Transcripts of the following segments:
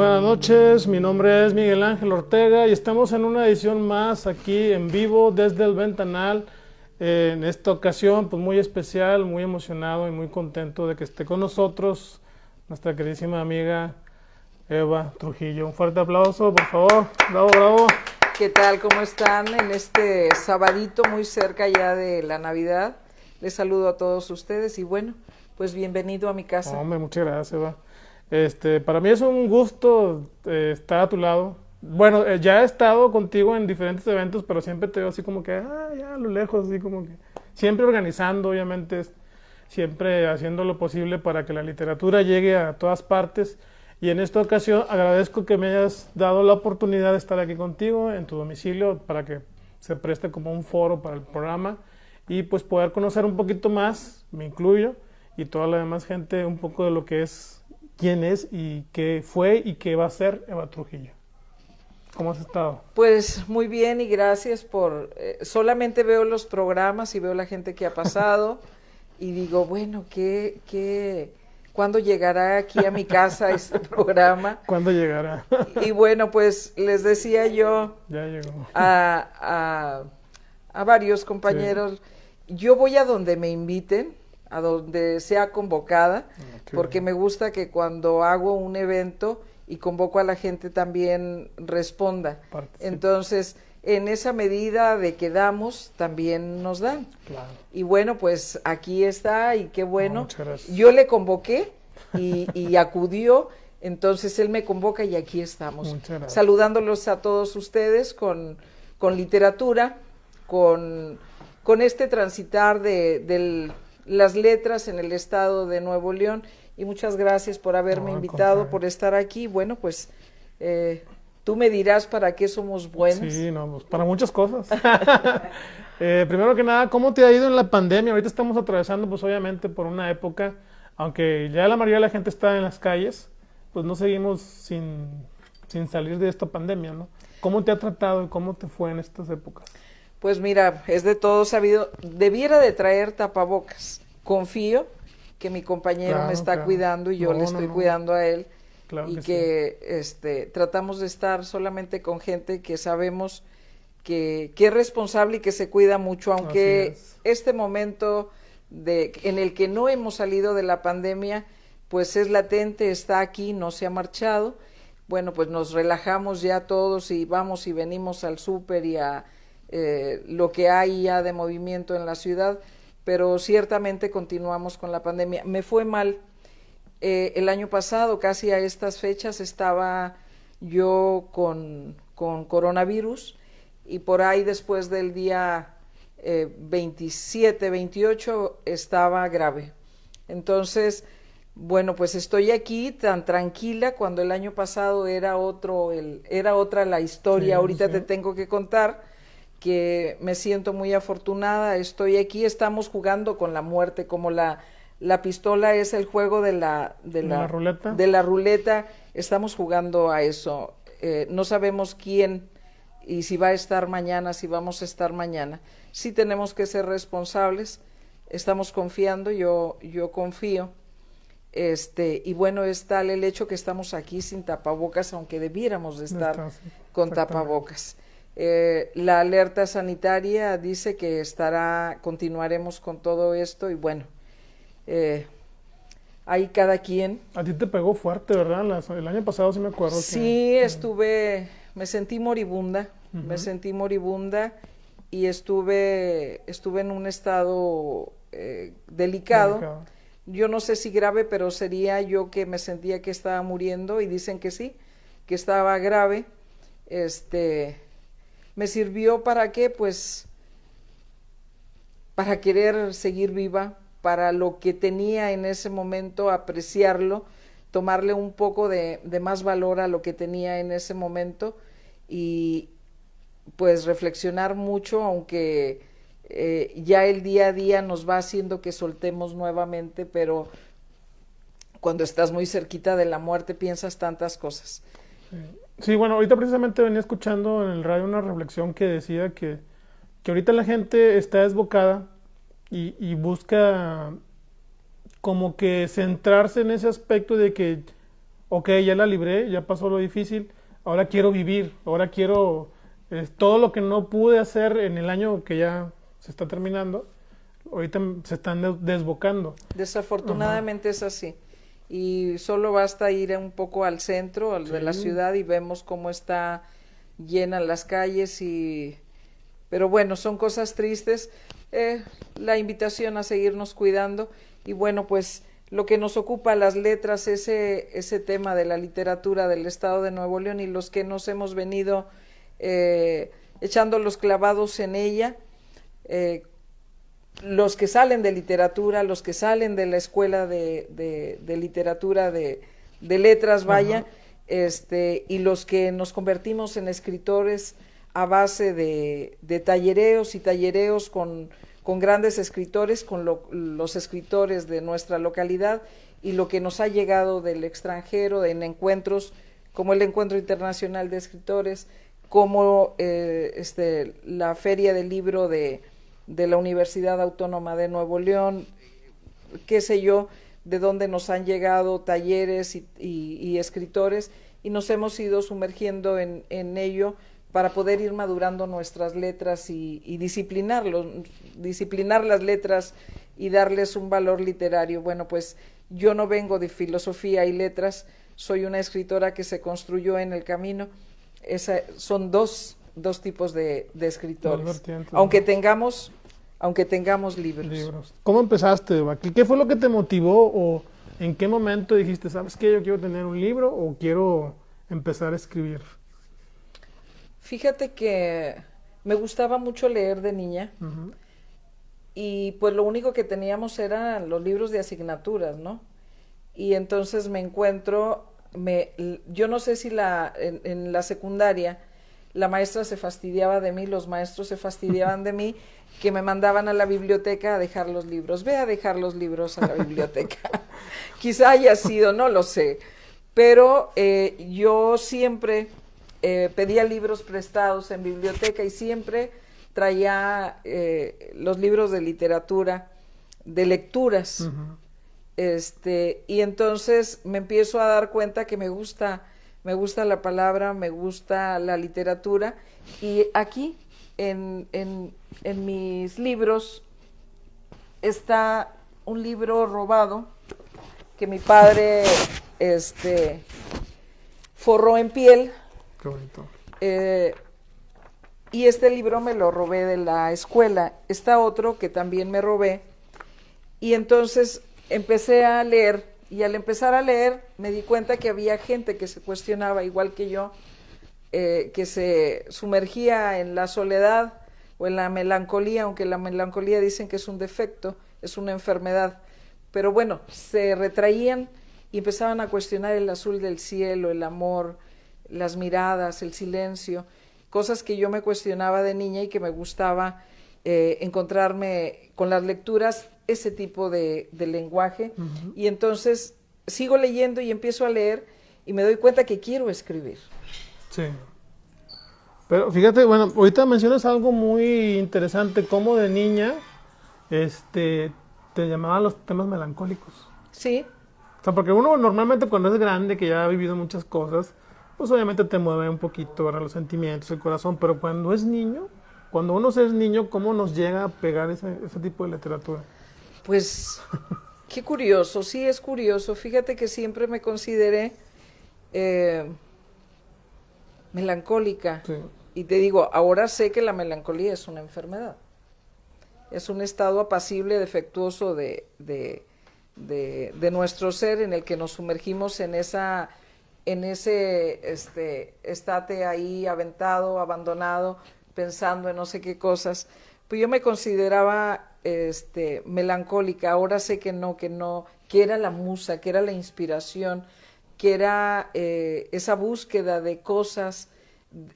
buenas noches, mi nombre es Miguel Ángel Ortega y estamos en una edición más aquí en vivo desde el Ventanal. En esta ocasión pues muy especial, muy emocionado y muy contento de que esté con nosotros nuestra queridísima amiga Eva Trujillo. Un fuerte aplauso, por favor. Bravo, bravo. ¿Qué tal? ¿Cómo están en este sabadito muy cerca ya de la Navidad? Les saludo a todos ustedes y bueno, pues bienvenido a mi casa. Hombre, muchas gracias, Eva. Para mí es un gusto estar a tu lado. Bueno, ya he estado contigo en diferentes eventos, pero siempre te veo así como que, ya a lo lejos, así como que, siempre organizando, obviamente, siempre haciendo lo posible para que la literatura llegue a todas partes. Y en esta ocasión agradezco que me hayas dado la oportunidad de estar aquí contigo en tu domicilio para que se preste como un foro para el programa y pues poder conocer un poquito más, me incluyo, y toda la demás gente un poco de lo que es, quién es y qué fue y qué va a ser Eva Trujillo. ¿Cómo has estado? Pues muy bien y gracias por... solamente veo los programas y veo la gente que ha pasado y digo, bueno, ¿cuándo llegará aquí a mi casa ese programa? ¿Cuándo llegará? Y bueno, pues les decía yo Ya llegó. a varios compañeros, yo voy a donde me inviten, a donde sea convocada, porque me gusta que cuando hago un evento y convoco a la gente también responda. Participa. Entonces, en esa medida de que damos, también nos dan. Claro. Y bueno, pues aquí está y qué bueno. Muchas gracias. Yo le convoqué y acudió, entonces él me convoca y aquí estamos. Muchas gracias. Saludándolos a todos ustedes con literatura, con este transitar de las letras en el estado de Nuevo León y muchas gracias por haberme invitado, por estar aquí. Bueno, pues tú me dirás para qué somos buenos. Sí, no, pues para muchas cosas. Primero que nada, ¿cómo te ha ido en la pandemia? Ahorita estamos atravesando pues obviamente por una época, aunque ya la mayoría de la gente está en las calles, pues no seguimos sin salir de esta pandemia, ¿no? ¿Cómo te ha tratado y cómo te fue en estas épocas? Pues mira, es de todo sabido, debiera de traer tapabocas. Confío que mi compañero me está cuidando y yo le estoy cuidando a él. Claro y que sí. Tratamos de estar solamente con gente que sabemos que es responsable y que se cuida mucho, aunque este momento en el que no hemos salido de la pandemia, pues es latente, está aquí, no se ha marchado. Bueno, pues nos relajamos ya todos y vamos y venimos al súper y a lo que hay ya de movimiento en la ciudad, pero ciertamente continuamos con la pandemia. Me fue mal. El año pasado, casi a estas fechas, estaba yo con coronavirus y por ahí después del día 27, 28 estaba grave. Entonces, bueno, pues estoy aquí tan tranquila cuando el año pasado era otra la historia. Ahorita te tengo que contar que me siento muy afortunada, estoy aquí, estamos jugando con la muerte, como la pistola es el juego de la ruleta. De la ruleta, estamos jugando a eso. No sabemos quién y si va a estar mañana, si vamos a estar mañana. Sí tenemos que ser responsables, estamos confiando, yo confío. Y bueno, es tal el hecho que estamos aquí sin tapabocas, aunque debiéramos de estar con tapabocas. La alerta sanitaria dice que continuaremos con todo esto y bueno, ahí cada quien. A ti te pegó fuerte, ¿verdad? El año pasado sí me acuerdo. Sí, me sentí moribunda, y estuve en un estado delicado. Yo no sé si grave, pero sería yo que me sentía que estaba muriendo y dicen que sí, que estaba grave. Me sirvió para qué, pues para querer seguir viva, para lo que tenía en ese momento, apreciarlo, tomarle un poco de más valor a lo que tenía en ese momento y pues reflexionar mucho, aunque ya el día a día nos va haciendo que soltemos nuevamente, pero cuando estás muy cerquita de la muerte piensas tantas cosas. Sí, bueno, ahorita precisamente venía escuchando en el radio una reflexión que decía que ahorita la gente está desbocada y busca como que centrarse en ese aspecto de que ok, ya la libré, ya pasó lo difícil, ahora quiero vivir, ahora quiero todo lo que no pude hacer en el año que ya se está terminando, ahorita se están desbocando. Ajá. Desafortunadamente es así. Y solo basta ir un poco al centro de la Sí, ciudad y vemos cómo está llena las calles y pero bueno, son cosas tristes. La invitación a seguirnos cuidando y bueno, pues lo que nos ocupa las letras, ese tema de la literatura del Estado de Nuevo León y los que nos hemos venido echando los clavados en ella, eh, los que salen de literatura, los que salen de la escuela de literatura, de letras, vaya, ajá. y los que nos convertimos en escritores a base de tallereos y tallereos con grandes escritores, con los escritores de nuestra localidad y lo que nos ha llegado del extranjero en encuentros como el Encuentro Internacional de Escritores, como la Feria del Libro de la Universidad Autónoma de Nuevo León, qué sé yo, de dónde nos han llegado talleres y escritores y nos hemos ido sumergiendo en ello para poder ir madurando nuestras letras y disciplinar las letras y darles un valor literario. Bueno, pues yo no vengo de filosofía y letras, soy una escritora que se construyó en el camino. Son dos tipos de Dos escritores, vertientes, aunque ¿no? tengamos libros. Libros. ¿Cómo empezaste, Baki? ¿Qué fue lo que te motivó o en qué momento dijiste, sabes qué, yo quiero tener un libro o quiero empezar a escribir? Fíjate que me gustaba mucho leer de niña Ujú. y pues lo único que teníamos eran los libros de asignaturas, ¿no? Y entonces me encuentro, yo no sé si en la secundaria la maestra se fastidiaba de mí, los maestros se fastidiaban de mí, que me mandaban a la biblioteca a dejar los libros. Ve a dejar los libros a la biblioteca. Quizá haya sido, no lo sé. Pero yo siempre pedía libros prestados en biblioteca y siempre traía los libros de literatura, de lecturas. Ujú. Y entonces me empiezo a dar cuenta que me gusta la palabra, me gusta la literatura y aquí en mis libros está un libro robado que mi padre forró en piel, Qué bonito. eh, y este libro me lo robé de la escuela. Está otro que también me robé y entonces empecé a leer y al empezar a leer me di cuenta que había gente que se cuestionaba igual que yo, que se sumergía en la soledad o en la melancolía, aunque la melancolía dicen que es un defecto, es una enfermedad, pero bueno, se retraían y empezaban a cuestionar el azul del cielo, el amor, las miradas, el silencio, cosas que yo me cuestionaba de niña y que me gustaba encontrarme con las lecturas ese tipo de lenguaje Ujú. y entonces sigo leyendo y empiezo a leer y me doy cuenta que quiero escribir. Sí. Pero fíjate, bueno, ahorita mencionas algo muy interesante, como de niña, te llamaban los temas melancólicos. Sí, O sea, porque uno normalmente cuando es grande, que ya ha vivido muchas cosas, pues obviamente te mueve un poquito, ¿verdad? Los sentimientos, el corazón, pero cuando es niño, cuando uno es niño, ¿cómo nos llega a pegar ese tipo de literatura? pues qué curioso, sí es curioso. Fíjate que siempre me consideré eh, melancólica Sí. y te digo, ahora sé que la melancolía es una enfermedad. Es un estado apacible, defectuoso de nuestro ser en el que nos sumergimos en ese estate ahí aventado, abandonado, pensando en no sé qué cosas. Pues yo me consideraba melancólica, ahora sé que no, que era la musa, que era la inspiración, que era esa búsqueda de cosas,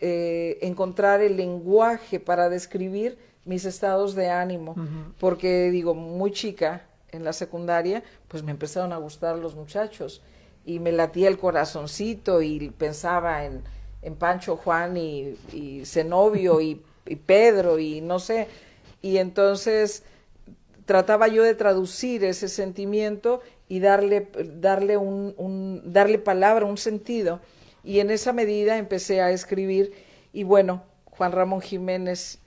encontrar el lenguaje para describir mis estados de ánimo, Ujú. porque digo, muy chica en la secundaria, pues me empezaron a gustar los muchachos y me latía el corazoncito y pensaba en Pancho, Juan y Zenobio y Pedro y no sé, y entonces trataba yo de traducir ese sentimiento y darle palabra, un sentido. Y en esa medida empecé a escribir. Y bueno, Juan Ramón Jiménez,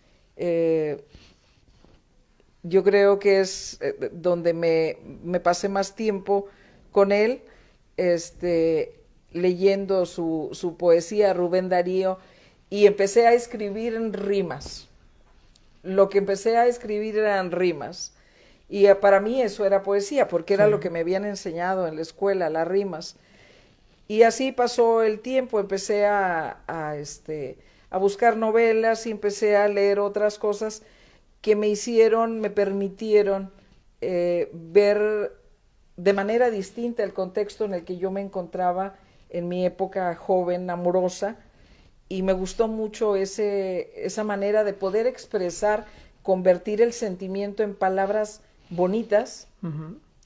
yo creo que es donde me pasé más tiempo con él, leyendo su poesía, Rubén Darío, y empecé a escribir en rimas. Lo que empecé a escribir eran rimas. Y para mí eso era poesía, porque era lo que me habían enseñado en la escuela, las rimas. Y así pasó el tiempo, empecé a buscar novelas y empecé a leer otras cosas que me permitieron ver de manera distinta el contexto en el que yo me encontraba en mi época joven, amorosa, y me gustó mucho esa manera de poder expresar, convertir el sentimiento en palabras bonitas,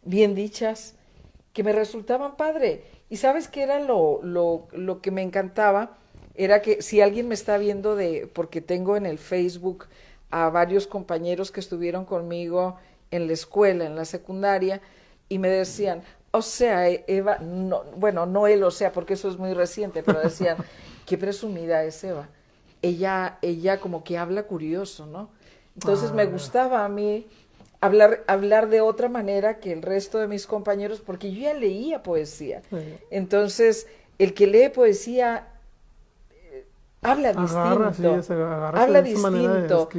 bien dichas, que me resultaban padre. Y ¿sabes qué era lo que me encantaba? Era que si alguien me está viendo porque tengo en el Facebook a varios compañeros que estuvieron conmigo en la escuela, en la secundaria, y me decían, o sea, Eva, no, bueno, no él, o sea, porque eso es muy reciente, pero decían, qué presumida es Eva. Ella como que habla curioso, ¿no? Entonces me gustaba a mí hablar de otra manera que el resto de mis compañeros, porque yo ya leía poesía. Entonces, el que lee poesía habla distinto, habla distinto,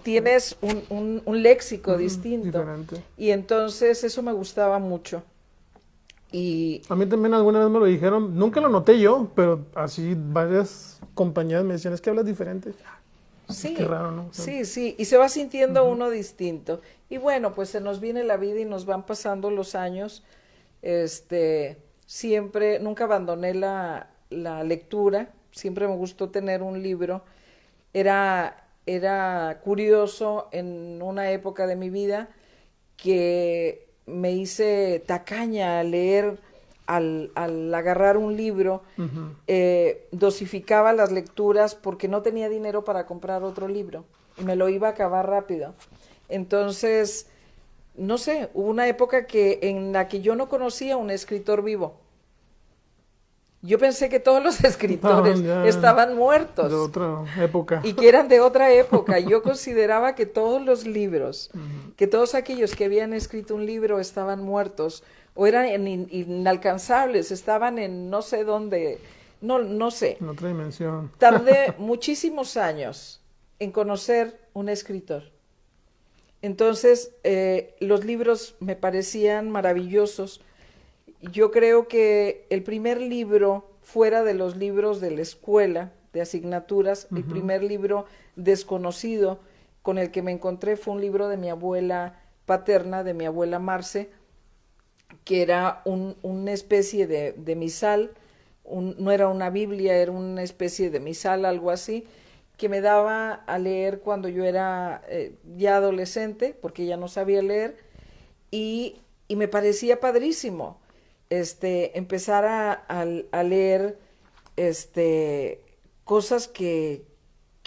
tienes un léxico distinto, diferente. Y entonces eso me gustaba mucho. Y a mí también alguna vez me lo dijeron, nunca lo noté yo, pero así varias compañeras me decían, es que hablas diferente. Sí, qué raro, ¿no? Sí, y se va sintiendo uno distinto. Y bueno, pues se nos viene la vida y nos van pasando los años. Siempre, nunca abandoné la lectura, siempre me gustó tener un libro. Era curioso en una época de mi vida que me hice tacaña a leer. Al agarrar un libro, dosificaba las lecturas porque no tenía dinero para comprar otro libro y me lo iba a acabar rápido. Entonces, no sé, hubo una época en la que yo no conocía un escritor vivo. Yo pensé que todos los escritores estaban muertos. De otra época. Y que eran de otra época. Yo consideraba que todos los libros, que todos aquellos que habían escrito un libro estaban muertos o eran inalcanzables, estaban en no sé dónde, no sé. En otra dimensión. Tardé muchísimos años en conocer un escritor. Entonces, los libros me parecían maravillosos. Yo creo que el primer libro, fuera de los libros de la escuela, de asignaturas, el primer libro desconocido con el que me encontré fue un libro de mi abuela paterna, de mi abuela Marce, que era una especie de misal, no era una Biblia, era una especie de misal, algo así, que me daba a leer cuando yo era ya adolescente, porque ya no sabía leer, y me parecía padrísimo empezar a leer cosas que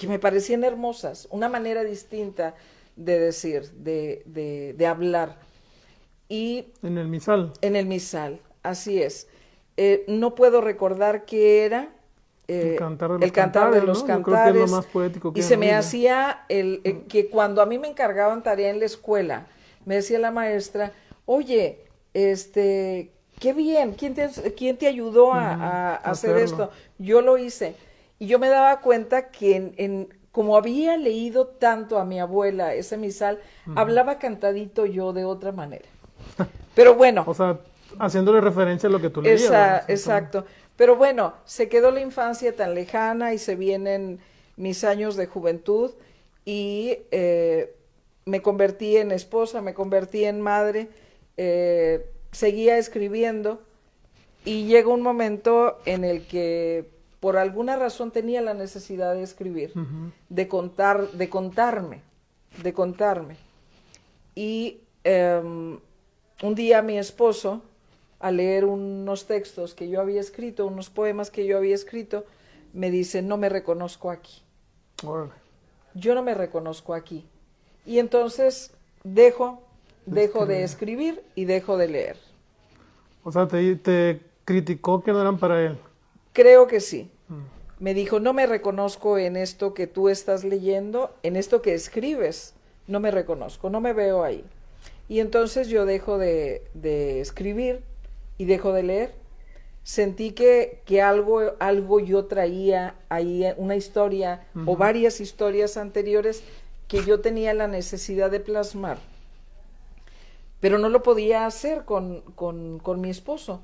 me parecían hermosas, una manera distinta de decir, de hablar. Y en el misal. En el misal, así es. No puedo recordar qué era. El cantar de los ¿no? cantares. Yo creo que es lo más poético que y se me hacía que cuando a mí me encargaban tarea en la escuela, me decía la maestra, oye, qué bien, ¿quién te ayudó a hacer esto? Yo lo hice. Y yo me daba cuenta que como había leído tanto a mi abuela ese misal, hablaba cantadito yo de otra manera. Pero bueno. O sea, haciéndole referencia a lo que tú leías. Exacto. Pero bueno, se quedó la infancia tan lejana y se vienen mis años de juventud y me convertí en esposa, me convertí en madre, seguía escribiendo y llegó un momento en el que por alguna razón tenía la necesidad de escribir, de contarme. Y un día mi esposo, al leer unos textos que yo había escrito, unos poemas que yo había escrito, me dice, no me reconozco aquí. Yo no me reconozco aquí. Y entonces dejo de escribir y dejo de leer. O sea, te criticó que no eran para él. Creo que sí. Me dijo, no me reconozco en esto que tú estás leyendo, en esto que escribes, no me reconozco, no me veo ahí. Y entonces yo dejo de escribir y dejo de leer. Sentí que algo yo traía ahí, una historia o varias historias anteriores que yo tenía la necesidad de plasmar, pero no lo podía hacer con mi esposo.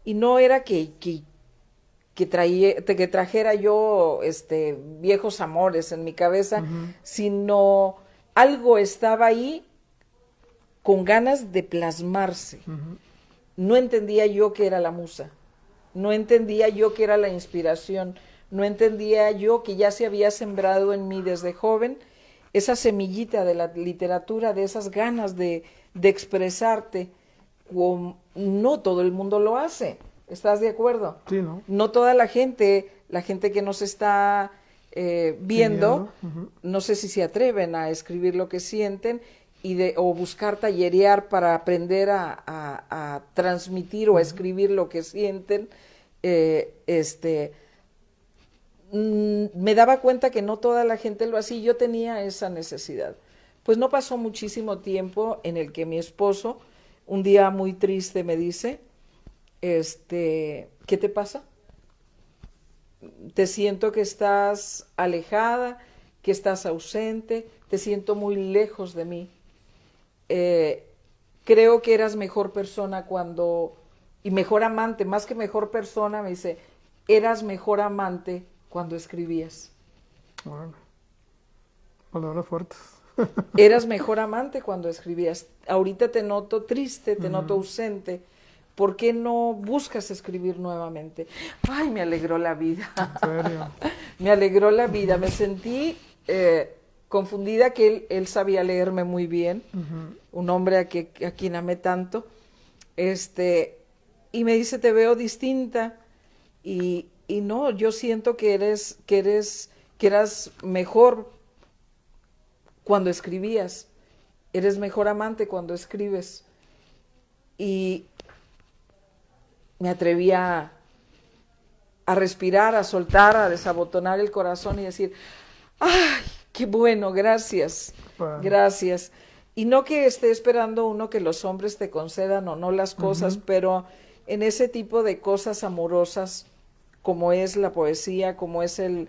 Y no era que trajera yo viejos amores en mi cabeza, sino algo estaba ahí con ganas de plasmarse. No entendía yo qué era la musa, no entendía yo qué era la inspiración, no entendía yo que ya se había sembrado en mí desde joven esa semillita de la literatura, de esas ganas de expresarte. No todo el mundo lo hace, ¿estás de acuerdo? Sí, ¿no? No toda la gente que nos está viendo, no sé si se atreven a escribir lo que sienten o buscar tallerear para aprender a transmitir o a escribir lo que sienten. Me daba cuenta que no toda la gente lo hacía y yo tenía esa necesidad. Pues no pasó muchísimo tiempo en el que mi esposo, un día muy triste, me dice, ¿qué te pasa? Te siento que estás alejada, que estás ausente, te siento muy lejos de mí. Creo que eras mejor persona y mejor amante, más que mejor persona, me dice, eras mejor amante cuando escribías. Bueno, palabras fuertes. Eras mejor amante cuando escribías. Ahorita te noto triste, te noto ausente. ¿Por qué no buscas escribir nuevamente? Ay, me alegró la vida. ¿En serio? Me alegró la vida. Me sentí confundida, que él sabía leerme muy bien. Un hombre a quien amé tanto. Y me dice, te veo distinta. Y no, yo siento que eras mejor cuando escribías. Eres mejor amante cuando escribes. Y me atreví a respirar, a soltar, a desabotonar el corazón y decir, ¡ay, qué bueno! Gracias, gracias. Y no que esté esperando uno que los hombres te concedan o no las cosas, pero en ese tipo de cosas amorosas, como es la poesía, como es el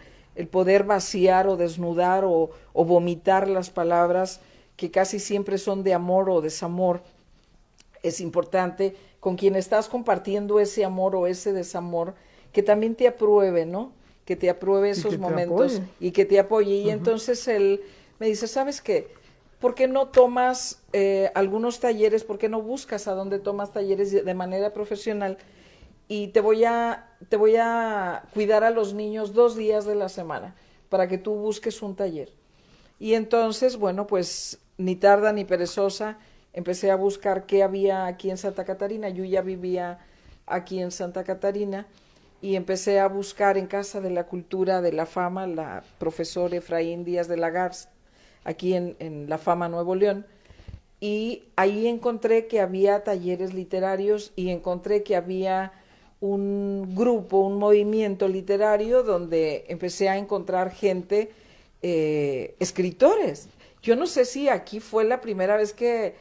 poder vaciar o desnudar o vomitar las palabras, que casi siempre son de amor o desamor, es importante con quien estás compartiendo ese amor o ese desamor, que también te apruebe, ¿no? Que te apruebe esos momentos y que te apoye. Y entonces él me dice, ¿sabes qué? ¿Por qué no tomas algunos talleres? ¿Por qué no buscas a dónde tomas talleres de manera profesional? Y te voy a cuidar a los niños 2 días de la semana para que tú busques un taller. Y entonces, bueno, pues ni tarda ni perezosa, empecé a buscar qué había aquí en Santa Catarina. Yo ya vivía aquí en Santa Catarina y empecé a buscar en Casa de la Cultura de la Fama, la profesora Efraín Díaz de la Garza, aquí en La Fama, Nuevo León. Y ahí encontré que había talleres literarios y encontré que había un grupo, un movimiento literario donde empecé a encontrar gente, escritores. Yo no sé si aquí fue la primera vez que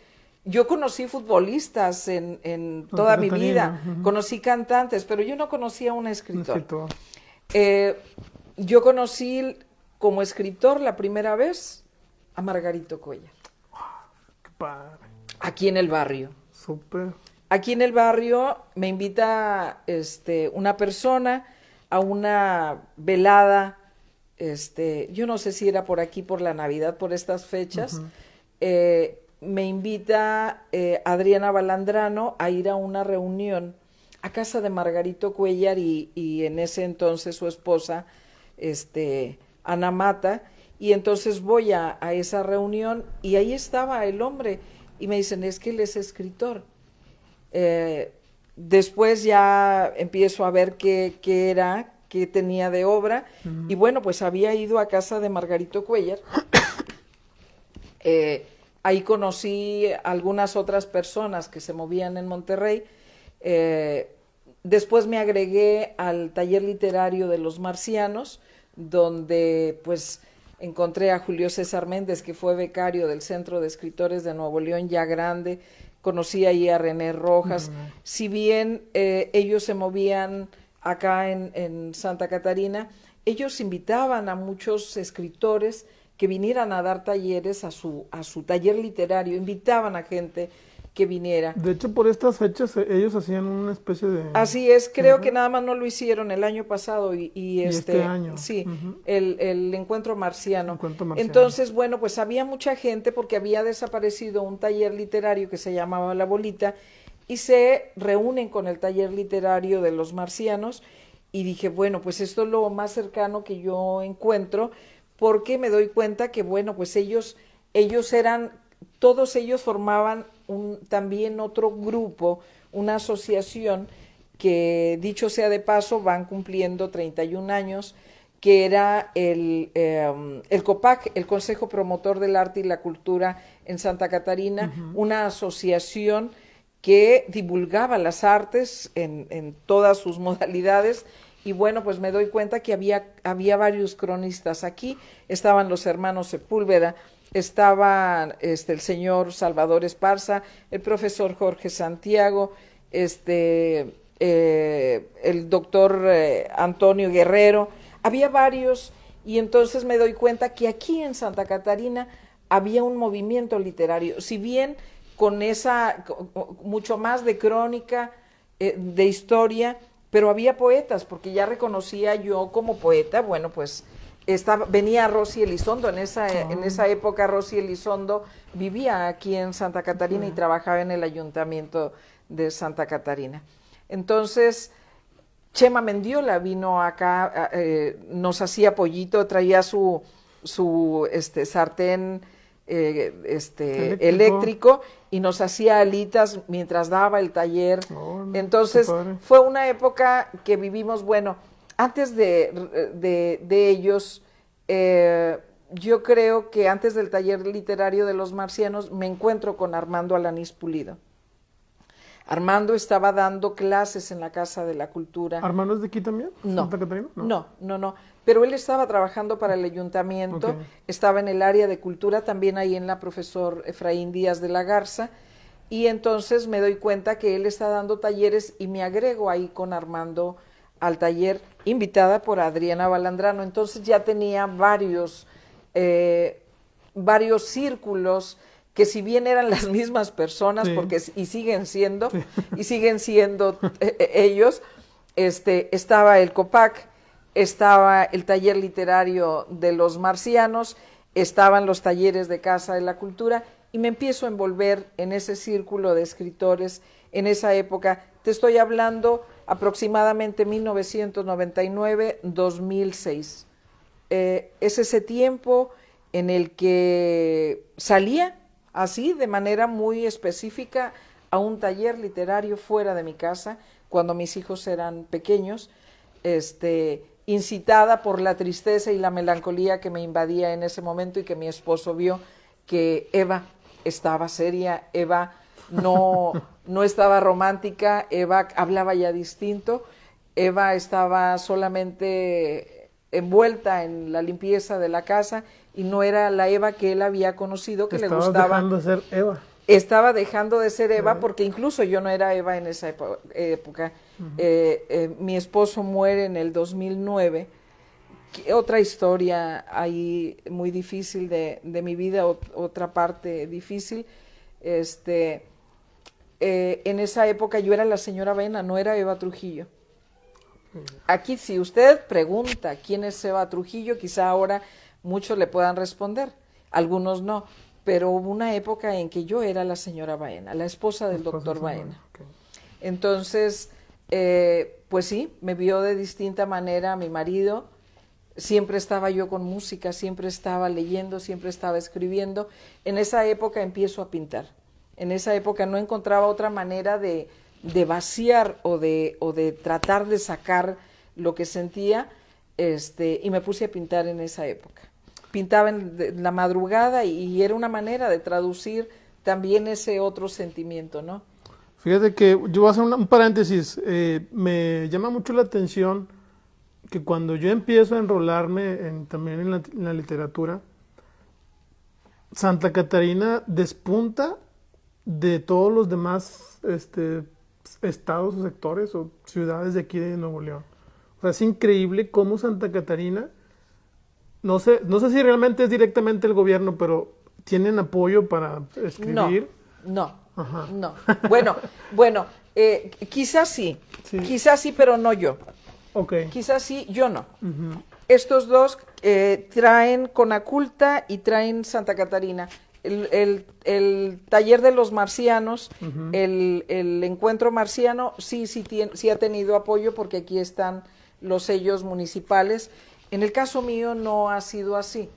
yo conocí futbolistas en toda mi vida, conocí cantantes, pero yo no conocía a un escritor. Yo conocí como escritor la primera vez a Margarito Cuéllar. Qué padre. Aquí en el barrio. Súper. Aquí en el barrio me invita una persona a una velada, yo no sé si era por aquí, por la Navidad, por estas fechas. Me invita Adriana Balandrano a ir a una reunión a casa de Margarito Cuéllar y en ese entonces su esposa, Ana Mata, y entonces voy a esa reunión y ahí estaba el hombre y me dicen, es que él es escritor. Después ya empiezo a ver qué era, qué tenía de obra, y bueno, pues había ido a casa de Margarito Cuéllar. Ahí conocí algunas otras personas que se movían en Monterrey Después me agregué al taller literario de los marcianos, donde pues encontré a Julio César Méndez, que fue becario del Centro de Escritores de Nuevo León, ya grande. Conocí ahí a René Rojas. Si bien ellos se movían acá en Santa Catarina, ellos invitaban a muchos escritores que vinieran a dar talleres a su taller literario, invitaban a gente que viniera. De hecho, por estas fechas ellos hacían una especie de... Así es, creo que nada más no lo hicieron el año pasado y este año. Sí, el encuentro marciano. Encuentro marciano. Entonces, bueno, pues había mucha gente porque había desaparecido un taller literario que se llamaba La Bolita y se reúnen con el taller literario de los marcianos y dije, bueno, pues esto es lo más cercano que yo encuentro porque me doy cuenta que, bueno, pues ellos eran, todos ellos formaban también otro grupo, una asociación que, dicho sea de paso, van cumpliendo 31 años, que era el COPAC, el Consejo Promotor del Arte y la Cultura en Santa Catarina, una asociación que divulgaba las artes en todas sus modalidades. Y bueno, pues me doy cuenta que había varios cronistas aquí. Estaban los hermanos Sepúlveda, estaba el señor Salvador Esparza, el profesor Jorge Santiago, el doctor Antonio Guerrero. Había varios y entonces me doy cuenta que aquí en Santa Catarina había un movimiento literario, si bien con mucho más de crónica, de historia, pero había poetas, porque ya reconocía yo como poeta, bueno, pues venía Rosy Elizondo, en esa época Rosy Elizondo vivía aquí en Santa Catarina y trabajaba en el ayuntamiento de Santa Catarina. Entonces, Chema Mendiola vino acá, nos hacía pollito, traía su sartén eléctrico y nos hacía alitas mientras daba el taller. Entonces fue una época que vivimos, bueno, antes de ellos, yo creo que antes del taller literario de los marcianos me encuentro con Armando Alanís Pulido. Armando estaba dando clases en la Casa de la Cultura. ¿Armando es de aquí también? No, ¿Santa Catarina? No. Pero él estaba trabajando para el ayuntamiento, estaba en el área de cultura, también ahí en la profesor Efraín Díaz de la Garza, y entonces me doy cuenta que él está dando talleres y me agrego ahí con Armando al taller, invitada por Adriana Balandrano. Entonces ya tenía varios círculos que si bien eran las mismas personas, y siguen siendo ellos, estaba el COPAC, estaba el taller literario de los marcianos, estaban los talleres de Casa de la Cultura, y me empiezo a envolver en ese círculo de escritores en esa época. Te estoy hablando aproximadamente 1999-2006. Es ese tiempo en el que salía así de manera muy específica a un taller literario fuera de mi casa cuando mis hijos eran pequeños, incitada por la tristeza y la melancolía que me invadía en ese momento y que mi esposo vio que Eva estaba seria, Eva no estaba romántica, Eva hablaba ya distinto, Eva estaba solamente envuelta en la limpieza de la casa y no era la Eva que él había conocido, que le gustaba. Estaba dejando de ser Eva. Estaba dejando de ser Eva porque incluso yo no era Eva en esa época. Mi esposo muere en el 2009. Otra historia ahí muy difícil de mi vida, otra parte difícil. En esa época yo era la señora Baena, no era Eva Trujillo. Aquí si usted pregunta quién es Eva Trujillo, quizá ahora muchos le puedan responder, algunos no, pero hubo una época en que yo era la señora Baena, la esposa del doctor Baena. Entonces, pues sí, me vio de distinta manera mi marido, siempre estaba yo con música, siempre estaba leyendo, siempre estaba escribiendo. En esa época empiezo a pintar, en esa época no encontraba otra manera de vaciar o de tratar de sacar lo que sentía, y me puse a pintar en esa época. Pintaba en la madrugada y era una manera de traducir también ese otro sentimiento, ¿no? Fíjate que yo voy a hacer un paréntesis. Me llama mucho la atención que cuando yo empiezo a enrolarme también en la literatura, Santa Catarina despunta de todos los demás estados o sectores o ciudades de aquí de Nuevo León. O sea, es increíble cómo Santa Catarina, no sé si realmente es directamente el gobierno, pero tienen apoyo para escribir. No, Ajá. no. Bueno, quizás sí, pero no yo. Ok. Quizás sí, yo no. Ujú. Estos dos traen Conaculta y traen Santa Catarina. El taller de los marcianos, Ujú. el encuentro marciano, sí ha tenido apoyo porque aquí están los sellos municipales. En el caso mío no ha sido así.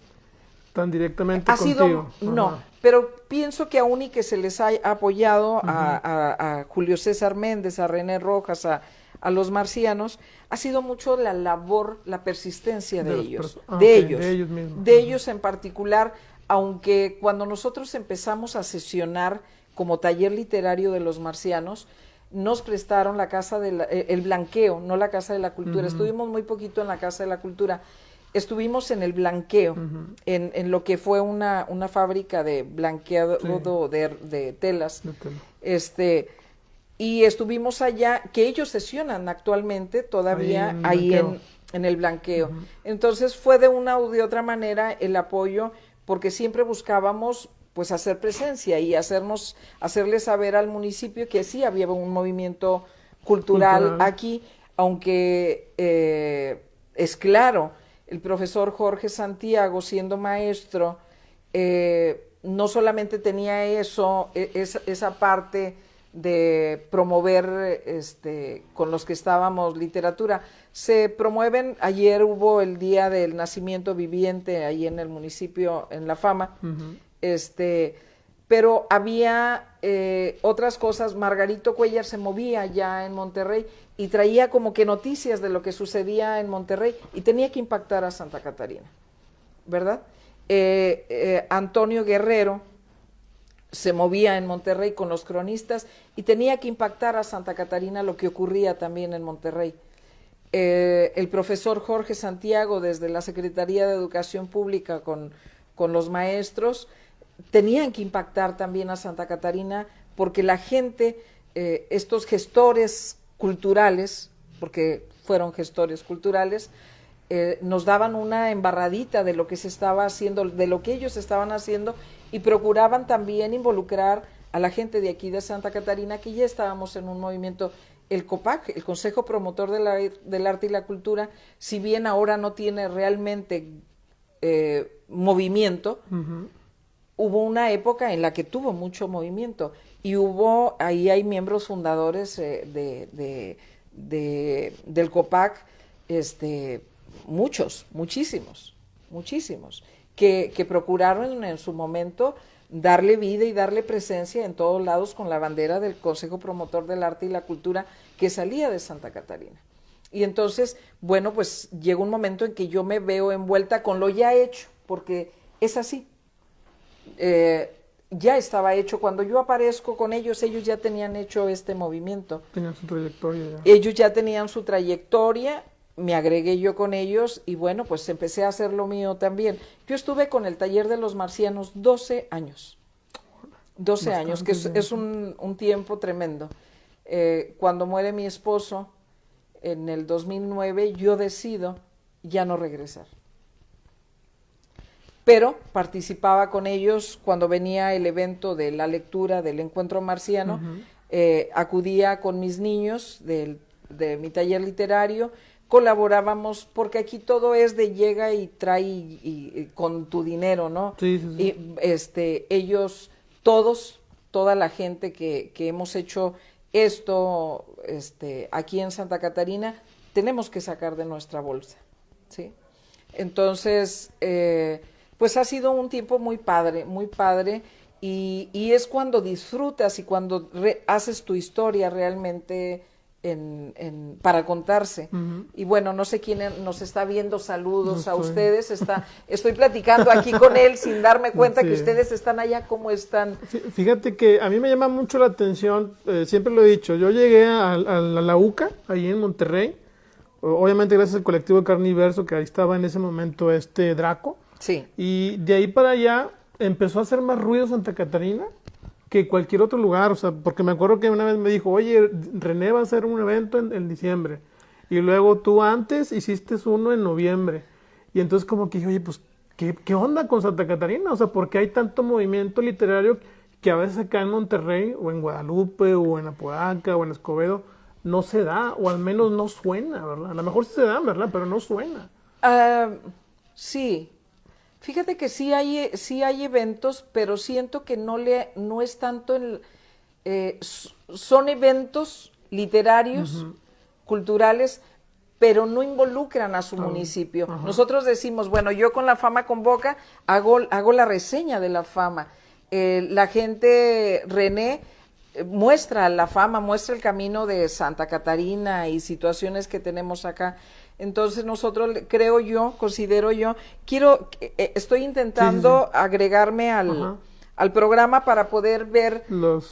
Tan directamente Ha contigo. sido, no, Ajá. pero pienso que aún y que se les ha apoyado a Julio César Méndez, a René Rojas, a los marcianos, ha sido mucho la labor, la persistencia de ellos, de ellos mismos. de ellos en particular, aunque cuando nosotros empezamos a sesionar como taller literario de los marcianos, nos prestaron la casa el blanqueo, no la Casa de la Cultura. Estuvimos muy poquito en la Casa de la Cultura. Estuvimos en el blanqueo, en lo que fue una fábrica de blanqueado de telas. De tela. Y estuvimos allá, que ellos sesionan actualmente todavía ahí en el blanqueo. Entonces fue de una u de otra manera el apoyo, porque siempre buscábamos pues hacer presencia y hacerle saber al municipio que sí había un movimiento cultural aquí, aunque es claro, el profesor Jorge Santiago, siendo maestro, no solamente tenía esa parte de promover con los que estábamos literatura. Se promueven, ayer hubo el Día del Nacimiento Viviente ahí en el municipio, en La Fama, pero había otras cosas. Margarito Cuellar se movía ya en Monterrey y traía como que noticias de lo que sucedía en Monterrey y tenía que impactar a Santa Catarina, ¿verdad? Antonio Guerrero se movía en Monterrey con los cronistas y tenía que impactar a Santa Catarina lo que ocurría también en Monterrey. El profesor Jorge Santiago, desde la Secretaría de Educación Pública con los maestros, tenían que impactar también a Santa Catarina porque la gente, estos gestores culturales, porque fueron gestores culturales, nos daban una embarradita de lo que se estaba haciendo, de lo que ellos estaban haciendo, y procuraban también involucrar a la gente de aquí de Santa Catarina, que ya estábamos en un movimiento. El COPAC, el Consejo Promotor del Arte y la Cultura, si bien ahora no tiene realmente movimiento, hubo una época en la que tuvo mucho movimiento, y ahí hay miembros fundadores del COPAC, muchísimos, que procuraron en su momento darle vida y darle presencia en todos lados con la bandera del Consejo Promotor del Arte y la Cultura que salía de Santa Catarina. Y entonces, bueno, pues llegó un momento en que yo me veo envuelta con lo ya hecho, porque es así. Ya estaba hecho. Cuando yo aparezco con ellos ya tenían hecho este movimiento. Tenían su trayectoria ya. Ellos ya tenían su trayectoria, me agregué yo con ellos y bueno, pues empecé a hacer lo mío también. Yo estuve con el taller de los marcianos 12 años. 12 Bastante años, que es un tiempo tremendo. Cuando muere mi esposo en el 2009, yo decido ya no regresar. Pero participaba con ellos cuando venía el evento de la lectura del encuentro marciano, acudía con mis niños de mi taller literario, colaborábamos, porque aquí todo es de llega y trae y con tu dinero, ¿no? Sí. Y ellos, toda la gente que hemos hecho esto aquí en Santa Catarina, tenemos que sacar de nuestra bolsa, ¿sí? Entonces, pues ha sido un tiempo muy padre, y es cuando disfrutas y cuando haces tu historia realmente para contarse. Y bueno, no sé quién nos está viendo, saludos a ustedes. Estoy platicando aquí con él sin darme cuenta que ustedes están allá. ¿Cómo están? Fíjate que a mí me llama mucho la atención, siempre lo he dicho, yo llegué a la UCA, ahí en Monterrey, obviamente gracias al colectivo de Carniverso, que ahí estaba en ese momento Draco. Sí. Y de ahí para allá empezó a hacer más ruido Santa Catarina que cualquier otro lugar, o sea, porque me acuerdo que una vez me dijo, oye, René va a hacer un evento en diciembre, y luego tú antes hiciste uno en noviembre, y entonces como que dije, oye, pues, ¿qué onda con Santa Catarina? O sea, ¿por qué hay tanto movimiento literario que a veces acá en Monterrey, o en Guadalupe, o en Apodaca, o en Escobedo, no se da, o al menos no suena, ¿verdad? A lo mejor sí se da, ¿verdad? Pero no suena. Sí. Fíjate que sí hay eventos, pero siento que no es tanto son eventos literarios, culturales, pero no involucran a su municipio. Nosotros decimos, bueno, yo con La Fama Convoca hago la reseña de La Fama. La gente, René, muestra la fama, muestra el camino de Santa Catarina y situaciones que tenemos acá. Entonces nosotros, considero yo, estoy intentando agregarme al programa para poder ver los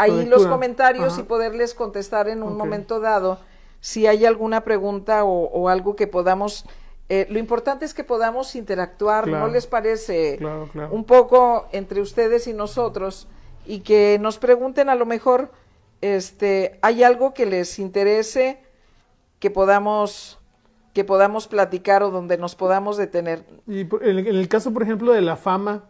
comentarios y poderles contestar en un momento dado si hay alguna pregunta o algo que podamos. Lo importante es que podamos interactuar, ¿no les parece? Claro. Un poco entre ustedes y nosotros, y que nos pregunten, a lo mejor hay algo que les interese, que podamos platicar o donde nos podamos detener. Y en el caso, por ejemplo, de La Fama,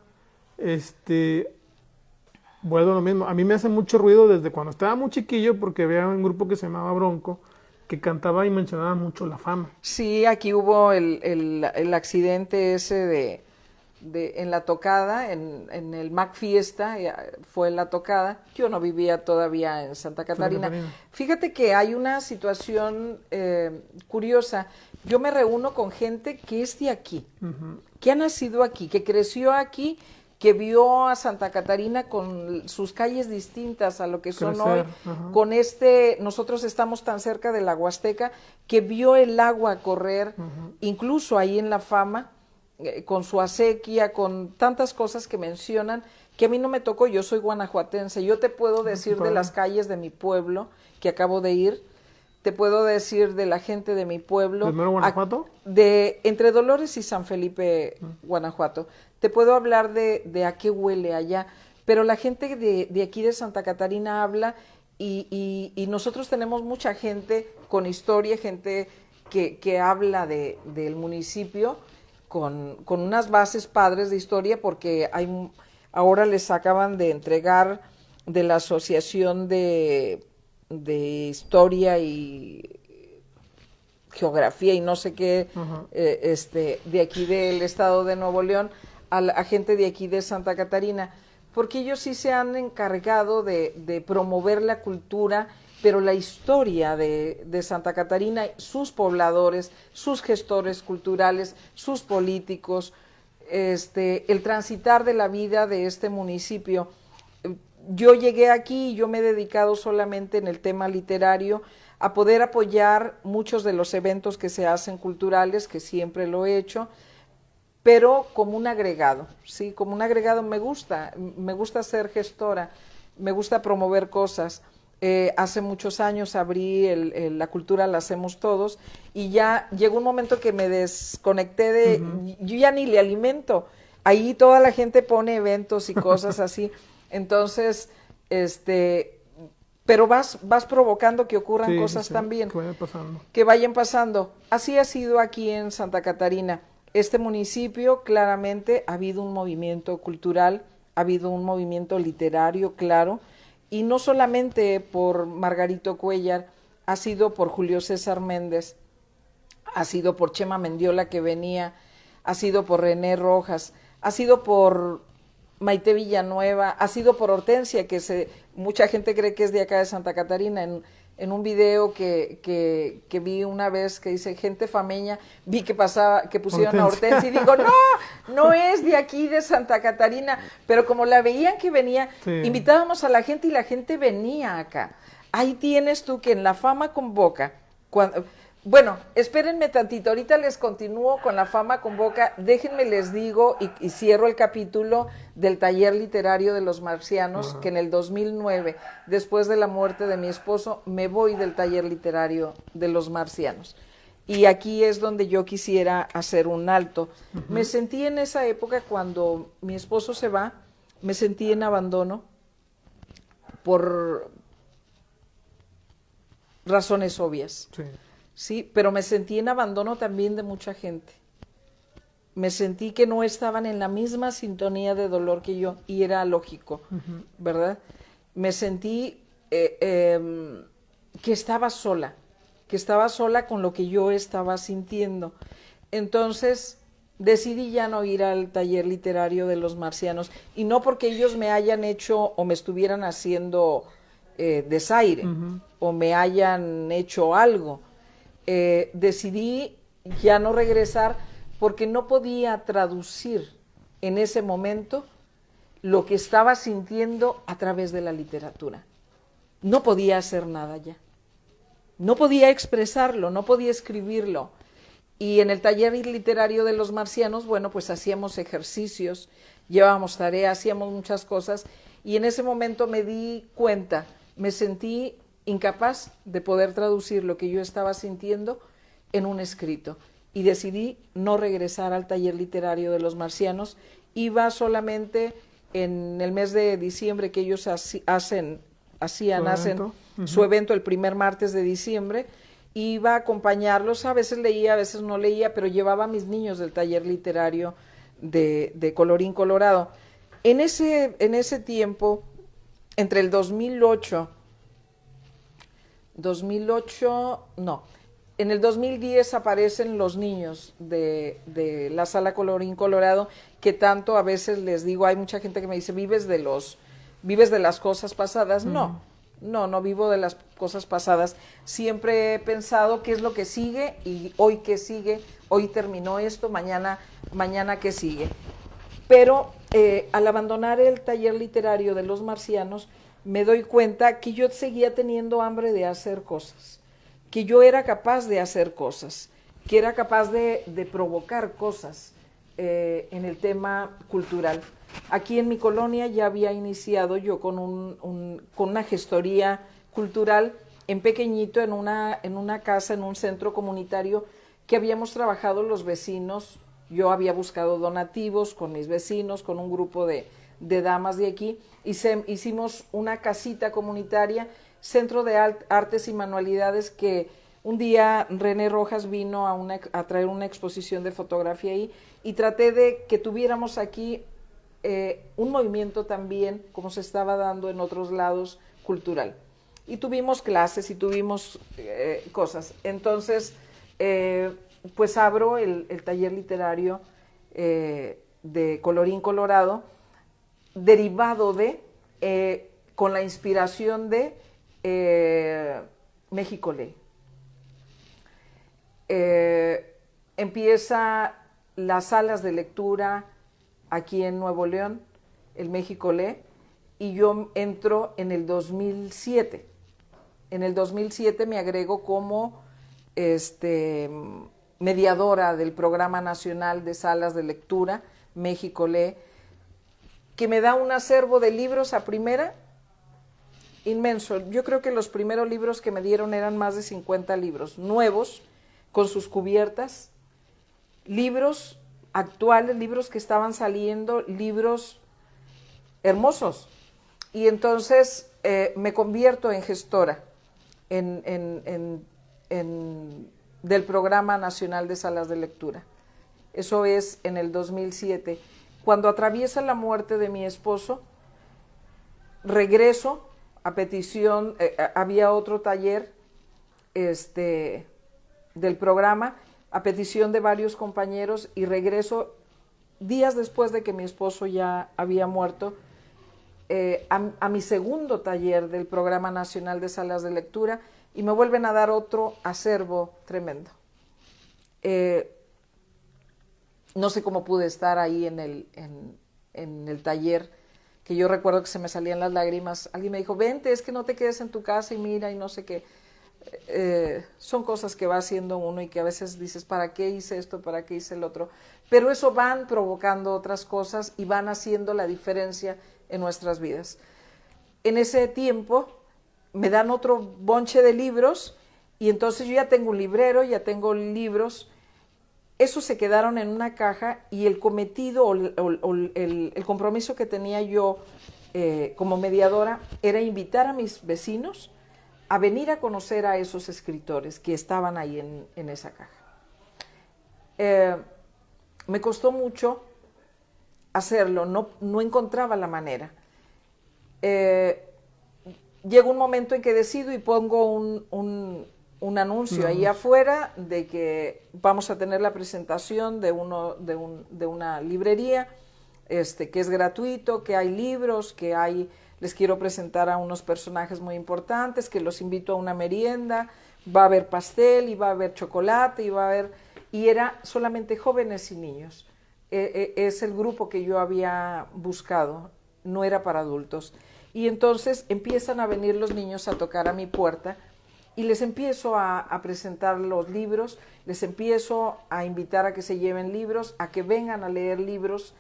bueno, lo mismo, a mí me hace mucho ruido desde cuando estaba muy chiquillo, porque había un grupo que se llamaba Bronco, que cantaba y mencionaba mucho La Fama. Sí, aquí hubo el accidente ese en la tocada, en el Mac Fiesta, fue en la tocada. Yo no vivía todavía en Santa Catarina. Fíjate que hay una situación curiosa. Yo me reúno con gente que es de aquí, que ha nacido aquí, que creció aquí, que vio a Santa Catarina con sus calles distintas a lo que son hoy, con nosotros estamos tan cerca de la Huasteca, que vio el agua correr, incluso ahí en La Fama, con su acequia, con tantas cosas que mencionan, que a mí no me tocó. Yo soy guanajuatense, yo te puedo decir de las calles de mi pueblo, que acabo de ir, te puedo decir de la gente de mi pueblo. ¿De Mero Guanajuato? Entre Dolores y San Felipe, Guanajuato. Te puedo hablar de a qué huele allá, pero la gente de aquí de Santa Catarina habla y nosotros tenemos mucha gente con historia, gente que habla del municipio con unas bases padres de historia, porque ahora les acaban de entregar de la Asociación de Historia y Geografía y no sé qué, de aquí del estado de Nuevo León, a gente de aquí de Santa Catarina, porque ellos sí se han encargado de promover la cultura, pero la historia de Santa Catarina, sus pobladores, sus gestores culturales, sus políticos, el transitar de la vida de este municipio. Yo llegué aquí y yo me he dedicado solamente en el tema literario a poder apoyar muchos de los eventos que se hacen culturales, que siempre lo he hecho, pero como un agregado, ¿sí? Como un agregado me gusta ser gestora, me gusta promover cosas. Hace muchos años abrí la cultura la hacemos todos, y ya llegó un momento que me desconecté yo ya ni le alimento, ahí toda la gente pone eventos y cosas así, entonces, pero vas provocando que ocurran cosas también, que vayan pasando. Así ha sido aquí en Santa Catarina. Este municipio, claramente, ha habido un movimiento cultural, ha habido un movimiento literario, claro, y no solamente por Margarito Cuéllar, ha sido por Julio César Méndez, ha sido por Chema Mendiola, que venía, ha sido por René Rojas, ha sido por Maite Villanueva, ha sido por Hortensia, que mucha gente cree que es de acá de Santa Catarina. En un video que vi una vez que dice gente fameña, vi que pusieron a Hortensia y digo, no es de aquí de Santa Catarina, pero como la veían que venía, invitábamos a la gente y la gente venía acá. ahí tienes tú que en La Fama Convoca, bueno, espérenme tantito, ahorita les continúo con La Fama Convoca, déjenme les digo y cierro el capítulo del taller literario de los marcianos, que en el 2009, después de la muerte de mi esposo, me voy del taller literario de los marcianos. Y aquí es donde yo quisiera hacer un alto. Me sentí en esa época, cuando mi esposo se va, me sentí en abandono por razones obvias. Sí. Sí, pero me sentí en abandono también de mucha gente. Me sentí que no estaban en la misma sintonía de dolor que yo, y era lógico, ¿verdad? Me sentí que estaba sola con lo que yo estaba sintiendo. Entonces decidí ya no ir al taller literario de los marcianos, y no porque ellos me hayan hecho o me estuvieran haciendo desaire o me hayan hecho algo. Decidí ya no regresar porque no podía traducir en ese momento lo que estaba sintiendo a través de la literatura. No podía hacer nada ya. No podía expresarlo, no podía escribirlo. Y en el taller literario de los marcianos, bueno, pues hacíamos ejercicios, llevábamos tareas, hacíamos muchas cosas, y en ese momento me di cuenta, me sentí incapaz de poder traducir lo que yo estaba sintiendo en un escrito, y decidí no regresar al taller literario de los marcianos. Iba solamente en el mes de diciembre, que ellos hacen su evento el primer martes de diciembre. Iba a acompañarlos, a veces leía, a veces no leía, pero llevaba a mis niños del taller literario de Colorín Colorado. En ese tiempo, entre el en el 2010 aparecen los niños de la sala Colorín Colorado, que tanto a veces les digo, hay mucha gente que me dice, ¿vives de las cosas pasadas? No vivo de las cosas pasadas. Siempre he pensado qué es lo que sigue, y hoy qué sigue, hoy terminó esto, mañana qué sigue. Pero al abandonar el taller literario de los marcianos, me doy cuenta que yo seguía teniendo hambre de hacer cosas, que yo era capaz de hacer cosas, que era capaz de provocar cosas en el tema cultural. Aquí en mi colonia ya había iniciado yo con una gestoría cultural en pequeñito, en una casa, en un centro comunitario que habíamos trabajado los vecinos. Yo había buscado donativos con mis vecinos, con un grupo de damas de aquí, y hicimos una casita comunitaria, centro de artes y manualidades, que un día René Rojas vino a traer una exposición de fotografía ahí, y traté de que tuviéramos aquí un movimiento también, como se estaba dando en otros lados, cultural. Y tuvimos clases y tuvimos cosas. Entonces, pues abro el taller literario de Colorín Colorado, derivado con la inspiración de México Lee. Empieza las salas de lectura aquí en Nuevo León, el México Lee, y yo entro en el 2007. En el 2007 me agrego como mediadora del Programa Nacional de Salas de Lectura, México Lee, que me da un acervo de libros a primera inmenso. Yo creo que los primeros libros que me dieron eran más de 50 libros nuevos, con sus cubiertas, libros actuales, libros que estaban saliendo, libros hermosos. Y entonces me convierto en gestora del Programa Nacional de Salas de Lectura. Eso es en el 2007. Cuando atraviesa la muerte de mi esposo, regreso a petición, había otro taller del programa, a petición de varios compañeros, y regreso días después de que mi esposo ya había muerto, a mi segundo taller del Programa Nacional de Salas de Lectura, y me vuelven a dar otro acervo tremendo. No sé cómo pude estar ahí en el taller que yo recuerdo que se me salían las lágrimas. Alguien me dijo, vente, es que no te quedes en tu casa y mira y no sé qué. Son cosas que va haciendo uno y que a veces dices, ¿para qué hice esto? ¿Para qué hice el otro? Pero eso van provocando otras cosas y van haciendo la diferencia en nuestras vidas. En ese tiempo me dan otro bonche de libros y entonces yo ya tengo un librero, ya tengo libros. Esos se quedaron en una caja y el cometido o el compromiso que tenía yo como mediadora era invitar a mis vecinos a venir a conocer a esos escritores que estaban ahí en esa caja. Me costó mucho hacerlo, no encontraba la manera. Llega un momento en que decido y pongo un anuncio ahí afuera de que vamos a tener la presentación de una librería que es gratuito, que hay libros, que les quiero presentar a unos personajes muy importantes, que los invito a una merienda, va a haber pastel y va a haber chocolate y era solamente jóvenes y niños. Es el grupo que yo había buscado, no era para adultos. Y entonces empiezan a venir los niños a tocar a mi puerta y les empiezo a presentar los libros, les empiezo a invitar a que se lleven libros, a que vengan a leer libros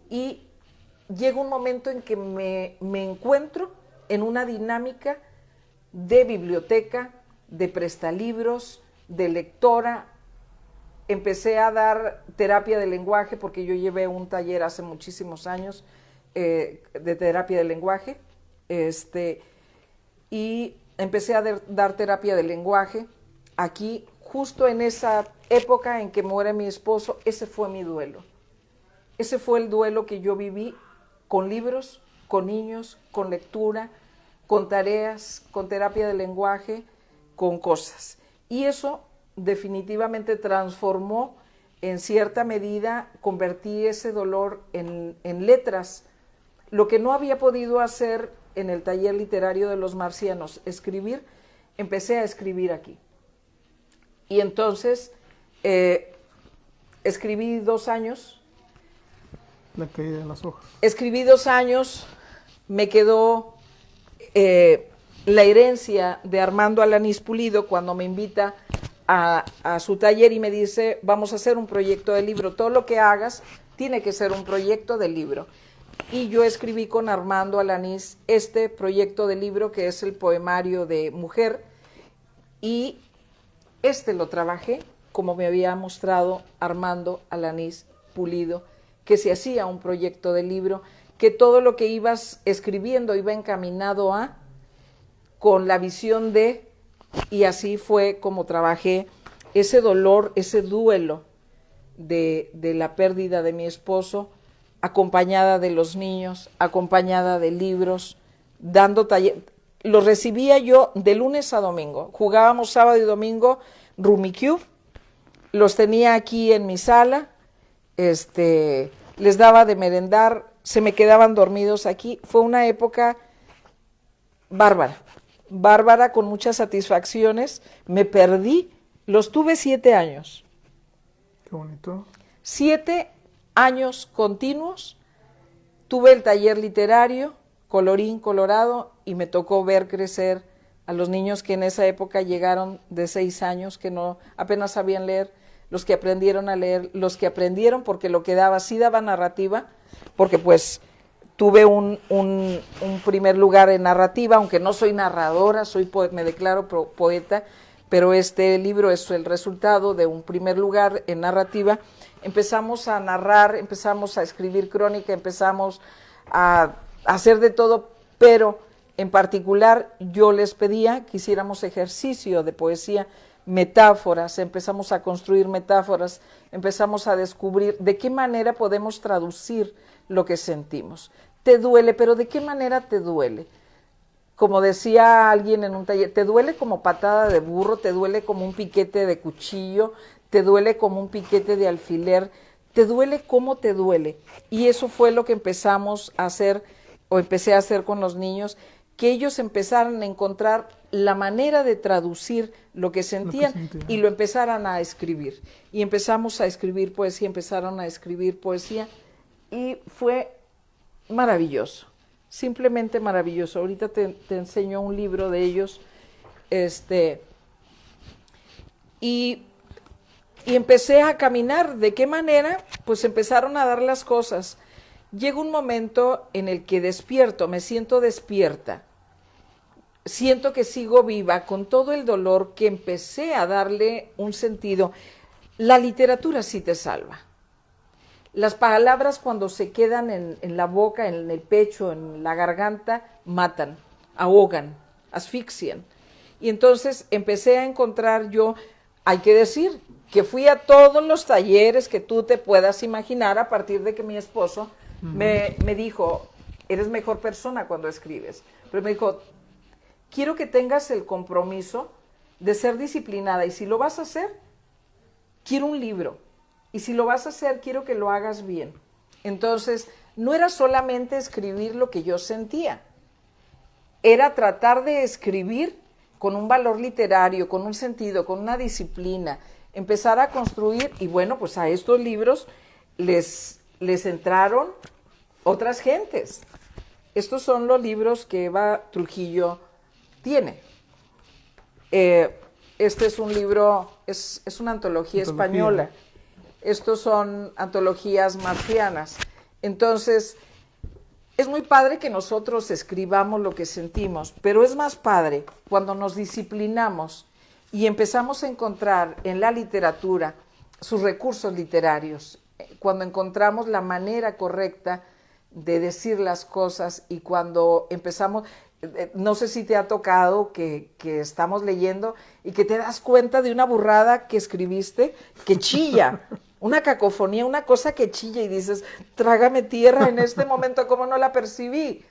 y llega un momento en que me encuentro en una dinámica de biblioteca, de prestalibros, de lectora. Empecé a dar terapia de lenguaje porque yo llevé un taller hace muchísimos años de terapia de lenguaje y empecé a dar terapia de lenguaje. Aquí, justo en esa época en que muere mi esposo, ese fue mi duelo. Ese fue el duelo que yo viví con libros, con niños, con lectura, con tareas, con terapia de lenguaje, con cosas. Y eso definitivamente transformó, en cierta medida, convertí ese dolor en letras. Lo que no había podido hacer en el taller literario de los marcianos, escribir, empecé a escribir aquí. Y entonces escribí 2 años. La caída de las hojas. Escribí 2 años, me quedó la herencia de Armando Alanís Pulido cuando me invita a su taller y me dice, vamos a hacer un proyecto de libro, todo lo que hagas tiene que ser un proyecto de libro. Y yo escribí con Armando Alanís este proyecto de libro que es el poemario de Mujer y lo trabajé como me había mostrado Armando Alanís Pulido, que se hacía un proyecto de libro, que todo lo que ibas escribiendo iba encaminado con la visión de, y así fue como trabajé ese dolor, ese duelo de la pérdida de mi esposo, acompañada de los niños, acompañada de libros, dando taller. Los recibía yo de lunes a domingo, jugábamos sábado y domingo Rummikub, los tenía aquí en mi sala, les daba de merendar, se me quedaban dormidos aquí. Fue una época bárbara, con muchas satisfacciones. Me perdí, los tuve 7 años. Qué bonito. 7 años continuos. Tuve el taller literario, colorín colorado, y me tocó ver crecer a los niños que en esa época llegaron de 6 años, que apenas sabían leer, los que aprendieron a leer, los que aprendieron porque lo que daba, sí daba narrativa, porque pues tuve un primer lugar en narrativa, aunque no soy narradora, me declaro poeta, pero este libro es el resultado de un primer lugar en narrativa. Empezamos a narrar, empezamos a escribir crónica, empezamos a hacer de todo, pero en particular yo les pedía que hiciéramos ejercicio de poesía, metáforas, empezamos a construir metáforas, empezamos a descubrir de qué manera podemos traducir lo que sentimos. Te duele, pero ¿de qué manera te duele? Como decía alguien en un taller, te duele como patada de burro, te duele como un piquete de cuchillo, te duele como un piquete de alfiler, te duele como te duele. Y eso fue lo que empezamos a hacer, o empecé a hacer con los niños, que ellos empezaran a encontrar la manera de traducir lo que sentían y lo empezaran a escribir. Y empezamos a escribir poesía, empezaron a escribir poesía y fue maravilloso. simplemente maravilloso. Ahorita te enseño un libro de ellos, y empecé a caminar. ¿De qué manera? Pues empezaron a dar las cosas. Llega un momento en el que despierto, me siento despierta, siento que sigo viva con todo el dolor, que empecé a darle un sentido. La literatura sí te salva. Las palabras, cuando se quedan en la boca, en el pecho, en la garganta, matan, ahogan, asfixian. Y entonces empecé a encontrar yo, hay que decir, que fui a todos los talleres que tú te puedas imaginar, a partir de que mi esposo me dijo, eres mejor persona cuando escribes. Pero me dijo, quiero que tengas el compromiso de ser disciplinada, y si lo vas a hacer, quiero un libro, y si lo vas a hacer, quiero que lo hagas bien. Entonces, no era solamente escribir lo que yo sentía, era tratar de escribir con un valor literario, con un sentido, con una disciplina, empezar a construir. Y bueno, pues a estos libros les entraron otras gentes. Estos son los libros que Eva Trujillo tiene. Este es un libro, es una antología española. Estos son antologías marcianas. Entonces, es muy padre que nosotros escribamos lo que sentimos, pero es más padre cuando nos disciplinamos y empezamos a encontrar en la literatura sus recursos literarios, cuando encontramos la manera correcta de decir las cosas, y cuando empezamos, no sé si te ha tocado que estamos leyendo y que te das cuenta de una burrada que escribiste que chilla, una cacofonía, una cosa que chilla, y dices, trágame tierra en este momento, ¿cómo no la percibí?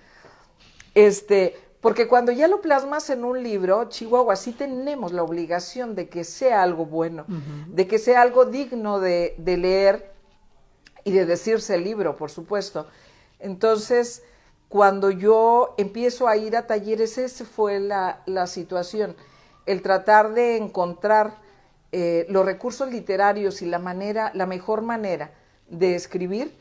Porque cuando ya lo plasmas en un libro, Chihuahua, sí tenemos la obligación de que sea algo bueno, de que sea algo digno de leer y de decirse el libro, por supuesto. Entonces, cuando yo empiezo a ir a talleres, esa fue la situación, el tratar de encontrar los recursos literarios y la mejor manera de escribir.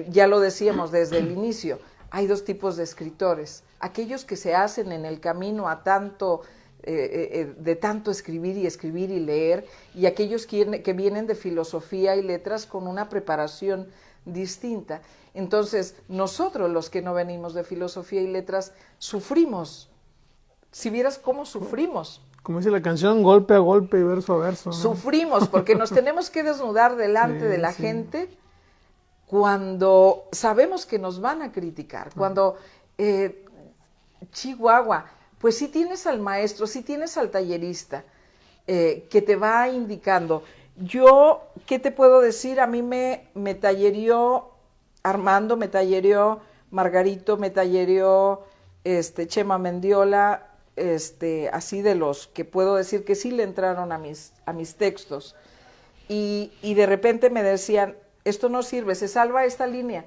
Ya lo decíamos desde el inicio, hay dos tipos de escritores: aquellos que se hacen en el camino a tanto, de tanto escribir y leer, y aquellos que vienen de filosofía y letras con una preparación distinta. Entonces, nosotros, los que no venimos de filosofía y letras, sufrimos. Si vieras cómo sufrimos. Como dice la canción, golpe a golpe y verso a verso, ¿no? Sufrimos porque nos tenemos que desnudar delante de la gente cuando sabemos que nos van a criticar. Cuando, Chihuahua, pues sí tienes al maestro, sí tienes al tallerista que te va indicando. Yo, ¿qué te puedo decir? A mí me tallerió Armando, me tallerió Margarito, me tallerió Chema Mendiola, así de los que puedo decir que sí le entraron a mis textos. Y de repente me decían, esto no sirve, se salva esta línea.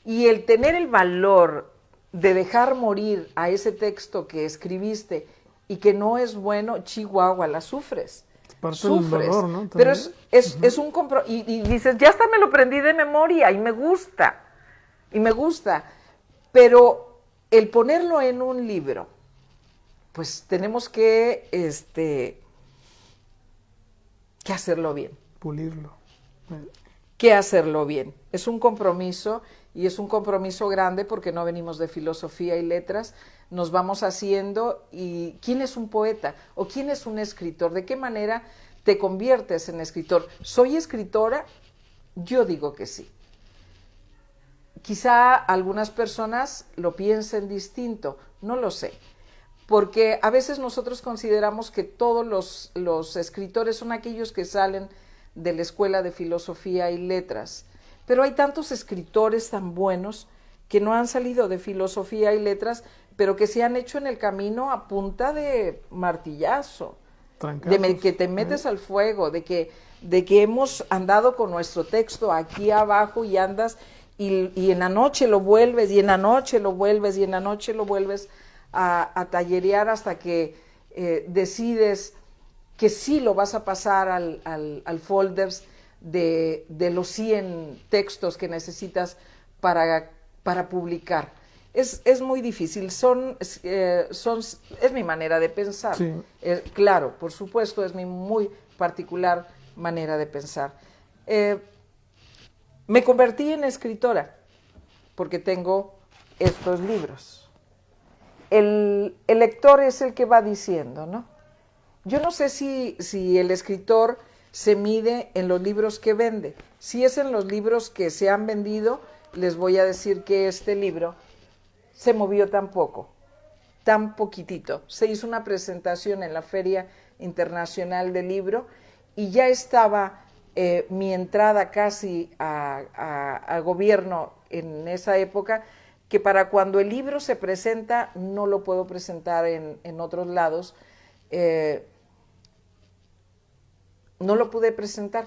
Y el tener el valor de dejar morir a ese texto que escribiste y que no es bueno, Chihuahua, la sufres. Parte del dolor, ¿no? También. Pero es un compromiso. Y dices, ya hasta me lo aprendí de memoria y me gusta. Pero el ponerlo en un libro, pues tenemos que hacerlo bien. Pulirlo. Que hacerlo bien. Es un compromiso, y es un compromiso grande, porque no venimos de filosofía y letras, nos vamos haciendo. ¿Y quién es un poeta? ¿O quién es un escritor? ¿De qué manera te conviertes en escritor? ¿Soy escritora? Yo digo que sí. Quizá algunas personas lo piensen distinto, no lo sé, porque a veces nosotros consideramos que todos los escritores son aquellos que salen de la escuela de filosofía y letras, pero hay tantos escritores tan buenos que no han salido de filosofía y letras, pero que se han hecho en el camino a punta de martillazo, de que te metes al fuego, de que hemos andado con nuestro texto aquí abajo y andas y en la noche lo vuelves, y en la noche lo vuelves, y en la noche lo vuelves a tallerear hasta que decides que sí lo vas a pasar al folders de los 100 textos que necesitas para para publicar. Es muy difícil, es mi manera de pensar. Sí. Claro, por supuesto, es mi muy particular manera de pensar. Me convertí en escritora porque tengo estos libros. El lector es el que va diciendo, ¿no? Yo no sé si el escritor se mide en los libros que vende. Si es en los libros que se han vendido, les voy a decir que este libro se movió tan poco, tan poquitito. Se hizo una presentación en la Feria Internacional del Libro y ya estaba mi entrada casi a gobierno en esa época, que para cuando el libro se presenta, no lo puedo presentar en otros lados, no lo pude presentar.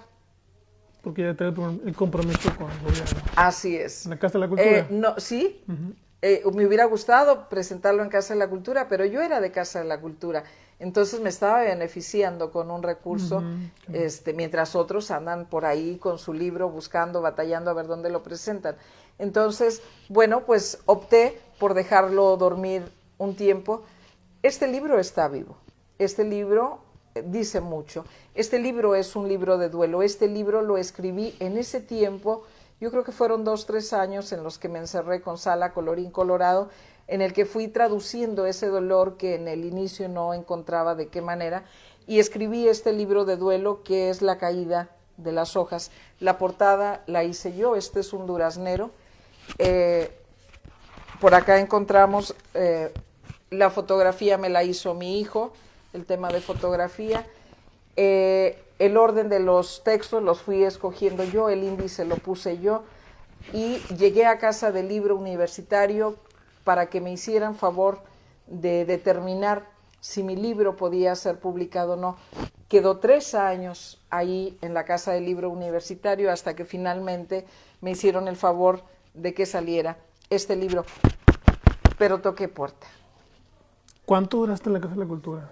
Porque ya tengo el compromiso con el gobierno. Así es. ¿En la Casa de la Cultura? No, sí. Me hubiera gustado presentarlo en Casa de la Cultura, pero yo era de Casa de la Cultura. Entonces me estaba beneficiando con un recurso, mientras otros andan por ahí con su libro buscando, batallando a ver dónde lo presentan. Entonces, bueno, pues opté por dejarlo dormir un tiempo. Este libro está vivo. Este libro dice mucho. Este libro es un libro de duelo. Este libro lo escribí en ese tiempo. Yo creo que fueron 2, 3 años en los que me encerré con Sala Colorín Colorado, en el que fui traduciendo ese dolor que en el inicio no encontraba de qué manera, y escribí este libro de duelo que es La caída de las hojas. La portada la hice yo, este es un duraznero. Por acá encontramos la fotografía, me la hizo mi hijo, el tema de fotografía. El orden de los textos los fui escogiendo yo, el índice lo puse yo, y llegué a Casa del Libro Universitario para que me hicieran favor de determinar si mi libro podía ser publicado o no. Quedó 3 años ahí en la Casa del Libro Universitario hasta que finalmente me hicieron el favor de que saliera este libro, pero toqué puerta. ¿Cuánto duraste en la Casa de la Cultura?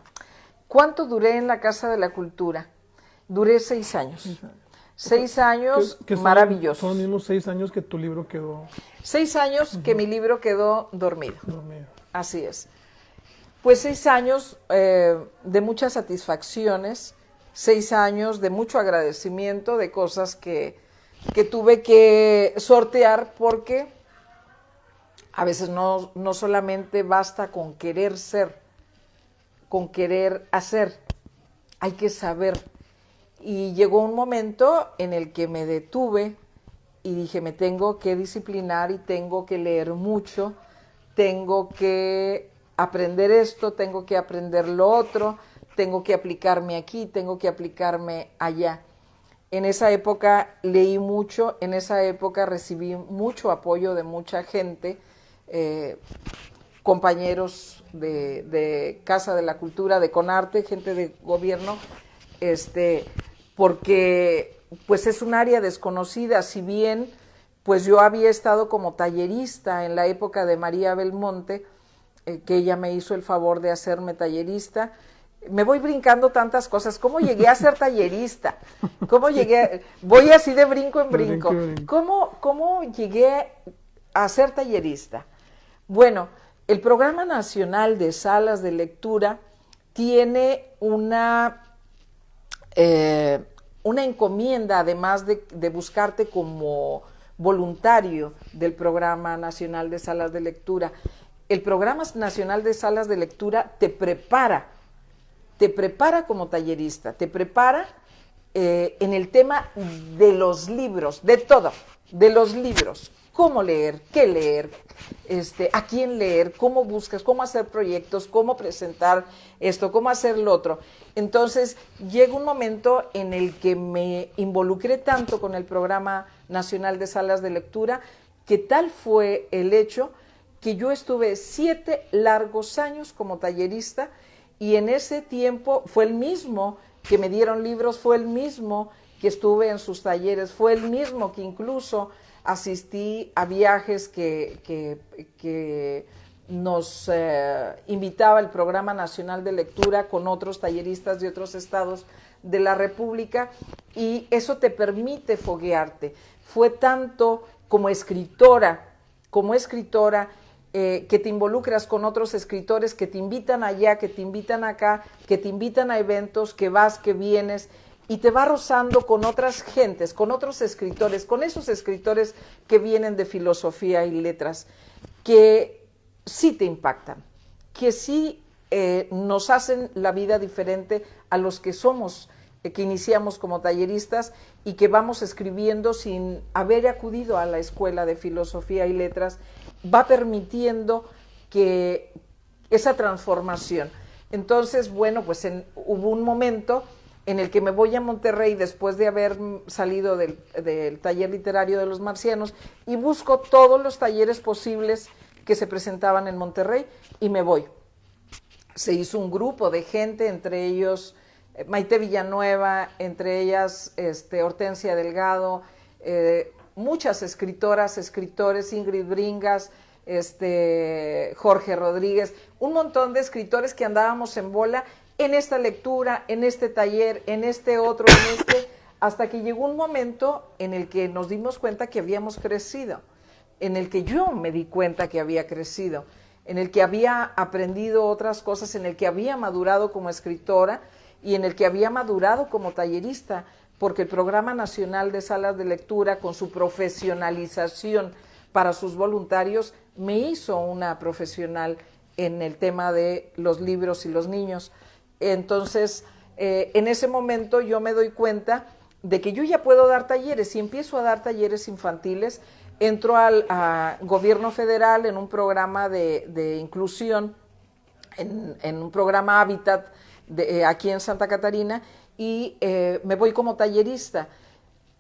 ¿Cuánto duré en la Casa de la Cultura? Duré 6 años. 6 años maravillosos. Son los mismos 6 años que tu libro quedó. 6 años que mi libro quedó dormido. Así es. Pues 6 años de muchas satisfacciones, 6 años de mucho agradecimiento, de cosas que tuve que sortear, porque a veces no solamente basta con querer ser, con querer hacer, hay que saber. Y llegó un momento en el que me detuve y dije, me tengo que disciplinar y tengo que leer mucho, tengo que aprender esto, tengo que aprender lo otro, tengo que aplicarme aquí, tengo que aplicarme allá. En esa época leí mucho, en esa época recibí mucho apoyo de mucha gente, compañeros de Casa de la Cultura, de Conarte, gente de gobierno, porque pues es un área desconocida. Si bien pues yo había estado como tallerista en la época de María Belmonte, que ella me hizo el favor de hacerme tallerista. Me voy brincando tantas cosas. ¿Cómo llegué a ser tallerista? ¿Cómo llegué? Voy así de brinco en brinco. ¿Cómo llegué a ser tallerista? Bueno, el Programa Nacional de Salas de Lectura tiene una encomienda, además de buscarte como voluntario del Programa Nacional de Salas de Lectura. El Programa Nacional de Salas de Lectura te prepara como tallerista, te prepara en el tema de los libros, de todo, de los libros. Cómo leer, qué leer, a quién leer, cómo buscas, cómo hacer proyectos, cómo presentar esto, cómo hacer lo otro. Entonces, llega un momento en el que me involucré tanto con el Programa Nacional de Salas de Lectura, que tal fue el hecho que yo estuve 7 largos años como tallerista, y en ese tiempo fue el mismo que me dieron libros, fue el mismo que estuve en sus talleres, fue el mismo que incluso asistí a viajes que nos invitaba el Programa Nacional de Lectura con otros talleristas de otros estados de la República, y eso te permite foguearte. Fue tanto como escritora como escritora, que te involucras con otros escritores, que te invitan allá, que te invitan acá, que te invitan a eventos, que vas, que vienes, y te va rozando con otras gentes, con otros escritores, con esos escritores que vienen de filosofía y letras, que sí te impactan, que sí nos hacen la vida diferente a los que somos, que iniciamos como talleristas y que vamos escribiendo sin haber acudido a la escuela de filosofía y letras, va permitiendo que esa transformación. Entonces, bueno, pues hubo un momento en el que me voy a Monterrey después de haber salido del taller literario de los marcianos y busco todos los talleres posibles que se presentaban en Monterrey y me voy. Se hizo un grupo de gente, entre ellos Maite Villanueva, entre ellas Hortensia Delgado, muchas escritoras, escritores, Ingrid Bringas, Jorge Rodríguez, un montón de escritores que andábamos en bola en esta lectura, en este taller, en este otro, hasta que llegó un momento en el que nos dimos cuenta que habíamos crecido, en el que yo me di cuenta que había crecido, en el que había aprendido otras cosas, en el que había madurado como escritora y en el que había madurado como tallerista, porque el Programa Nacional de Salas de Lectura, con su profesionalización para sus voluntarios, me hizo una profesional en el tema de los libros y los niños. Entonces, en ese momento yo me doy cuenta de que yo ya puedo dar talleres y empiezo a dar talleres infantiles. Entro al gobierno federal en un programa de inclusión, en un programa Hábitat aquí en Santa Catarina, y me voy como tallerista.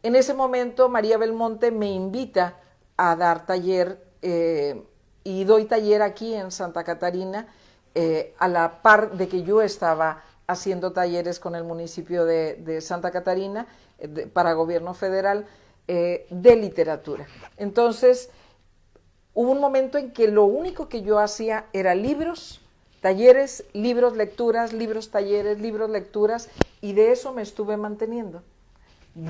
En ese momento María Belmonte me invita a dar taller y doy taller aquí en Santa Catarina a la par de que yo estaba haciendo talleres con el municipio de Santa Catarina para gobierno federal de literatura. Entonces, hubo un momento en que lo único que yo hacía era libros, talleres, libros, lecturas, libros, talleres, libros, lecturas, y de eso me estuve manteniendo.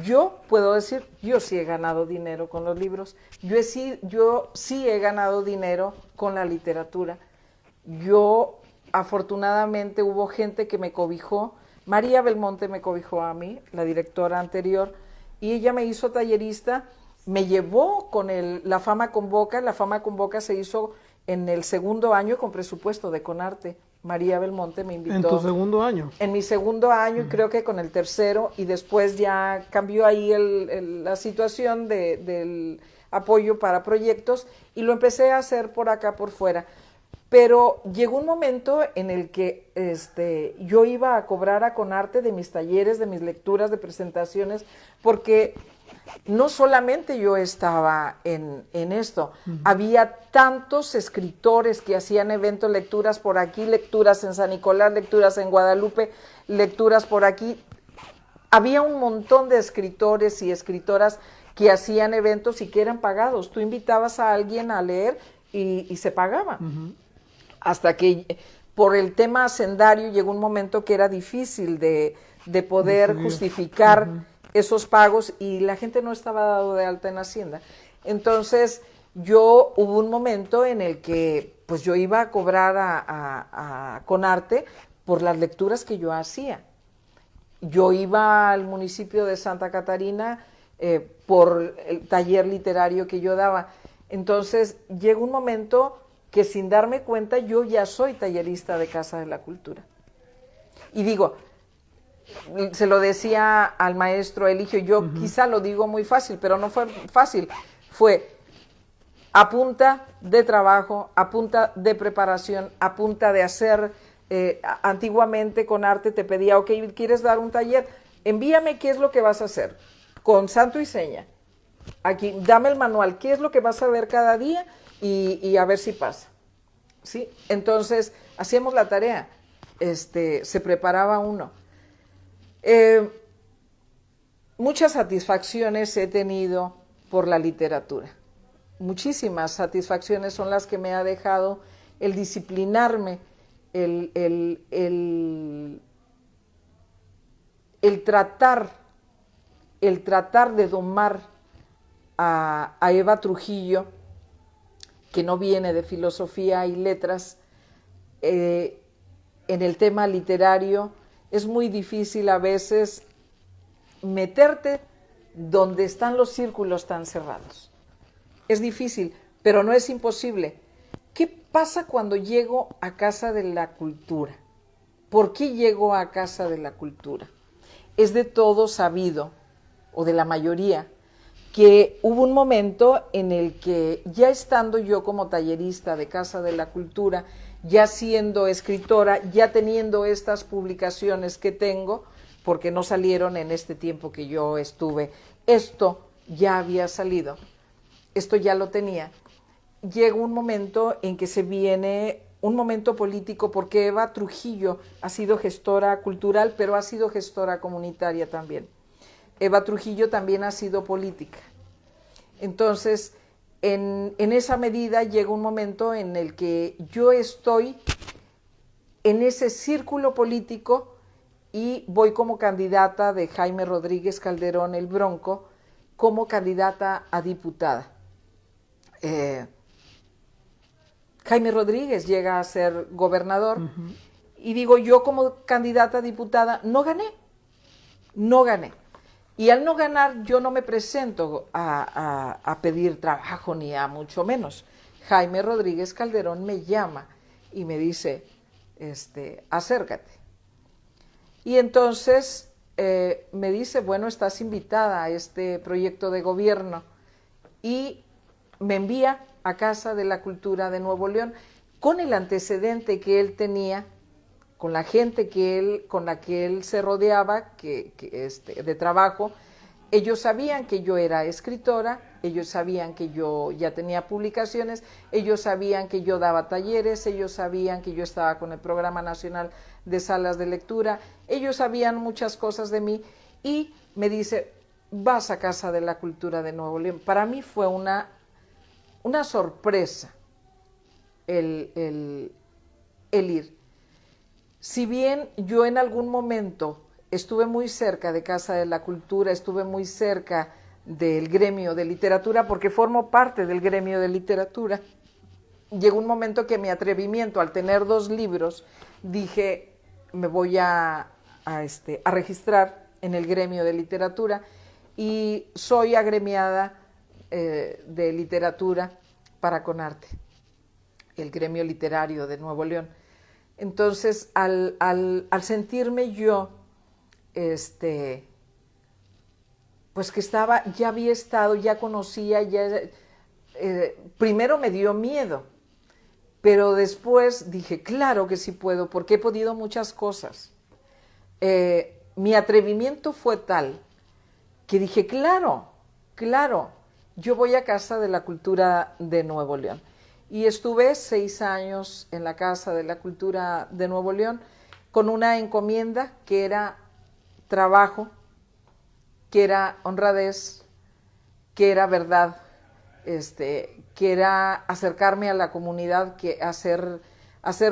Yo puedo decir, yo sí he ganado dinero con los libros, yo sí he ganado dinero con la literatura. Yo, afortunadamente, hubo gente que me cobijó. María Belmonte me cobijó a mí, la directora anterior, y ella me hizo tallerista, me llevó con la Fama Convoca. La Fama Convoca se hizo en el segundo año con presupuesto de Conarte. María Belmonte me invitó. ¿En tu segundo año? En mi segundo año, y creo que con el tercero, y después ya cambió ahí la situación del apoyo para proyectos, y lo empecé a hacer por acá, por fuera. Pero llegó un momento en el que yo iba a cobrar a Conarte de mis talleres, de mis lecturas, de presentaciones, porque no solamente yo estaba en esto, había tantos escritores que hacían eventos, lecturas por aquí, lecturas en San Nicolás, lecturas en Guadalupe, lecturas por aquí. Había un montón de escritores y escritoras que hacían eventos y que eran pagados. Tú invitabas a alguien a leer y se pagaba. Hasta que por el tema hacendario llegó un momento que era difícil de poder justificar esos pagos y la gente no estaba dado de alta en Hacienda. Entonces hubo un momento en el que pues yo iba a cobrar a Conarte por las lecturas que yo hacía. Yo iba al municipio de Santa Catarina por el taller literario que yo daba. Entonces llegó un momento que sin darme cuenta yo ya soy tallerista de Casa de la Cultura. Y digo, se lo decía al maestro Eligio, yo quizá lo digo muy fácil, pero no fue fácil, fue a punta de trabajo, a punta de preparación, a punta de hacer, antiguamente Conarte te pedía, ok, ¿quieres dar un taller? Envíame qué es lo que vas a hacer, con santo y seña, aquí, dame el manual, qué es lo que vas a ver cada día y a ver si pasa, ¿sí? Entonces, hacíamos la tarea, se preparaba uno. Muchas satisfacciones he tenido por la literatura. Muchísimas satisfacciones son las que me ha dejado el disciplinarme, el tratar de domar a Eva Trujillo que no viene de filosofía y letras, en el tema literario es muy difícil a veces meterte donde están los círculos tan cerrados. Es difícil, pero no es imposible. ¿Qué pasa cuando llego a Casa de la Cultura? ¿Por qué llego a Casa de la Cultura? Es de todo sabido, o de la mayoría, que hubo un momento en el que, ya estando yo como tallerista de Casa de la Cultura, ya siendo escritora, ya teniendo estas publicaciones que tengo, porque no salieron en este tiempo que yo estuve, esto ya había salido, esto ya lo tenía. Llega un momento en que se viene un momento político, porque Eva Trujillo ha sido gestora cultural, pero ha sido gestora comunitaria también. Eva Trujillo también ha sido política. Entonces, en esa medida llega un momento en el que yo estoy en ese círculo político y voy como candidata de Jaime Rodríguez Calderón el Bronco, como candidata a diputada. Jaime Rodríguez llega a ser gobernador, y digo, yo como candidata a diputada no gané. Y al no ganar, yo no me presento a pedir trabajo, ni a mucho menos. Jaime Rodríguez Calderón me llama y me dice, acércate. Y entonces me dice, bueno, estás invitada a este proyecto de gobierno, y me envía a Casa de la Cultura de Nuevo León, con el antecedente que él tenía, con la gente con la que él se rodeaba de trabajo. Ellos sabían que yo era escritora, ellos sabían que yo ya tenía publicaciones, ellos sabían que yo daba talleres, ellos sabían que yo estaba con el Programa Nacional de Salas de Lectura, ellos sabían muchas cosas de mí, y me dice, vas a Casa de la Cultura de Nuevo León. Para mí fue una sorpresa el ir. Si bien yo en algún momento estuve muy cerca de Casa de la Cultura, estuve muy cerca del gremio de literatura, porque formo parte del gremio de literatura, llegó un momento que mi atrevimiento, al tener 2 libros, dije, me voy a registrar en el gremio de literatura, y soy agremiada de literatura para Conarte, el gremio literario de Nuevo León. Entonces, al sentirme yo, pues que ya había estado, ya conocía, primero me dio miedo, pero después dije, claro que sí puedo, porque he podido muchas cosas. Mi atrevimiento fue tal que dije, claro, yo voy a Casa de la Cultura de Nuevo León. Y estuve 6 años en la Casa de la Cultura de Nuevo León, con una encomienda que era trabajo, que era honradez, que era verdad, que era acercarme a la comunidad, que hacer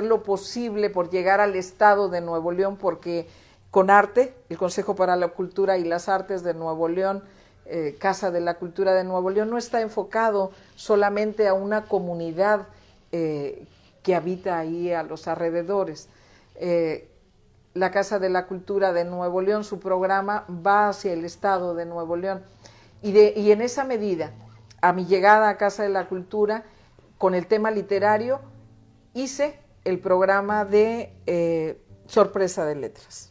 lo posible por llegar al estado de Nuevo León, porque Conarte, el Consejo para la Cultura y las Artes de Nuevo León, Casa de la Cultura de Nuevo León, no está enfocado solamente a una comunidad que habita ahí a los alrededores. La Casa de la Cultura de Nuevo León, su programa va hacia el estado de Nuevo León, y en esa medida, a mi llegada a Casa de la Cultura, con el tema literario, hice el programa de Sorpresa de Letras,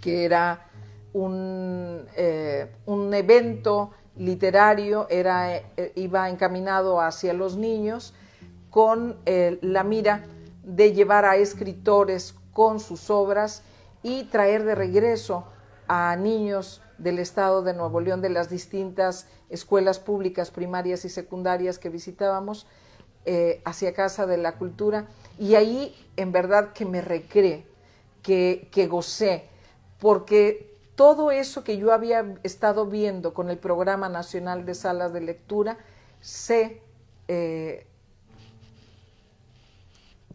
que era un evento literario, iba encaminado hacia los niños, con la mira de llevar a escritores con sus obras y traer de regreso a niños del estado de Nuevo León, de las distintas escuelas públicas primarias y secundarias que visitábamos, hacia Casa de la Cultura. Y ahí en verdad que me recreé, que gocé, porque todo eso que yo había estado viendo con el Programa Nacional de Salas de Lectura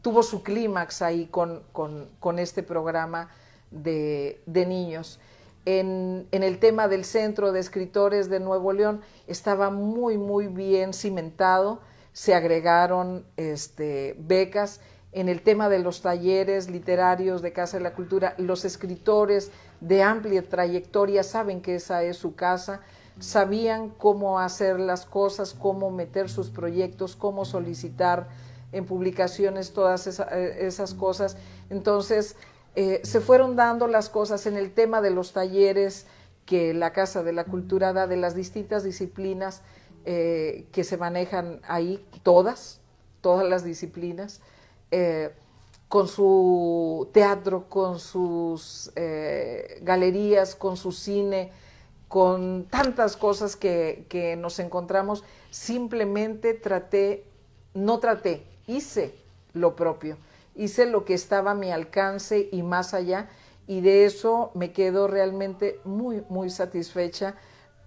tuvo su clímax ahí con este programa de niños. En el tema del Centro de Escritores de Nuevo León estaba muy bien cimentado. se agregaron becas. En el tema de los talleres literarios de Casa de la Cultura, los escritores de amplia trayectoria saben que esa es su casa, sabían cómo hacer las cosas, cómo meter sus proyectos, cómo solicitar en publicaciones todas esas cosas. Entonces, se fueron dando las cosas en el tema de los talleres que la Casa de la Cultura da, de las distintas disciplinas que se manejan ahí, todas las disciplinas, con su teatro, con sus galerías, con su cine, con tantas cosas que nos encontramos. Simplemente hice lo propio, hice lo que estaba a mi alcance y más allá, y de eso me quedo realmente muy, muy satisfecha,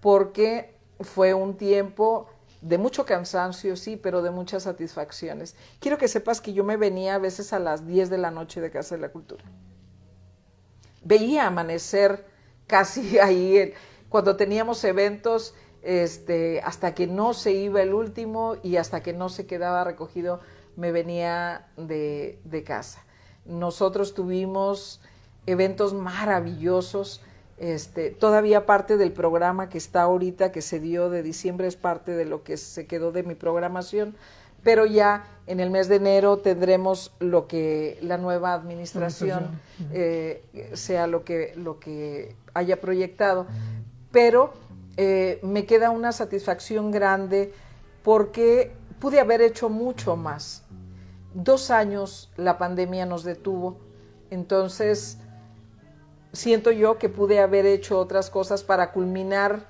porque fue un tiempo de mucho cansancio, sí, pero de muchas satisfacciones. Quiero que sepas que yo me venía a veces a las 10 de la noche de Casa de la Cultura. Veía amanecer casi ahí, cuando teníamos eventos, hasta que no se iba el último y hasta que no se quedaba recogido, me venía de casa. Nosotros tuvimos eventos maravillosos. Todavía parte del programa que está ahorita, que se dio de diciembre, es parte de lo que se quedó de mi programación, pero ya en el mes de enero tendremos lo que la nueva administración sea lo que haya proyectado. Pero me queda una satisfacción grande, porque pude haber hecho mucho más. 2 años la pandemia nos detuvo, entonces siento yo que pude haber hecho otras cosas para culminar,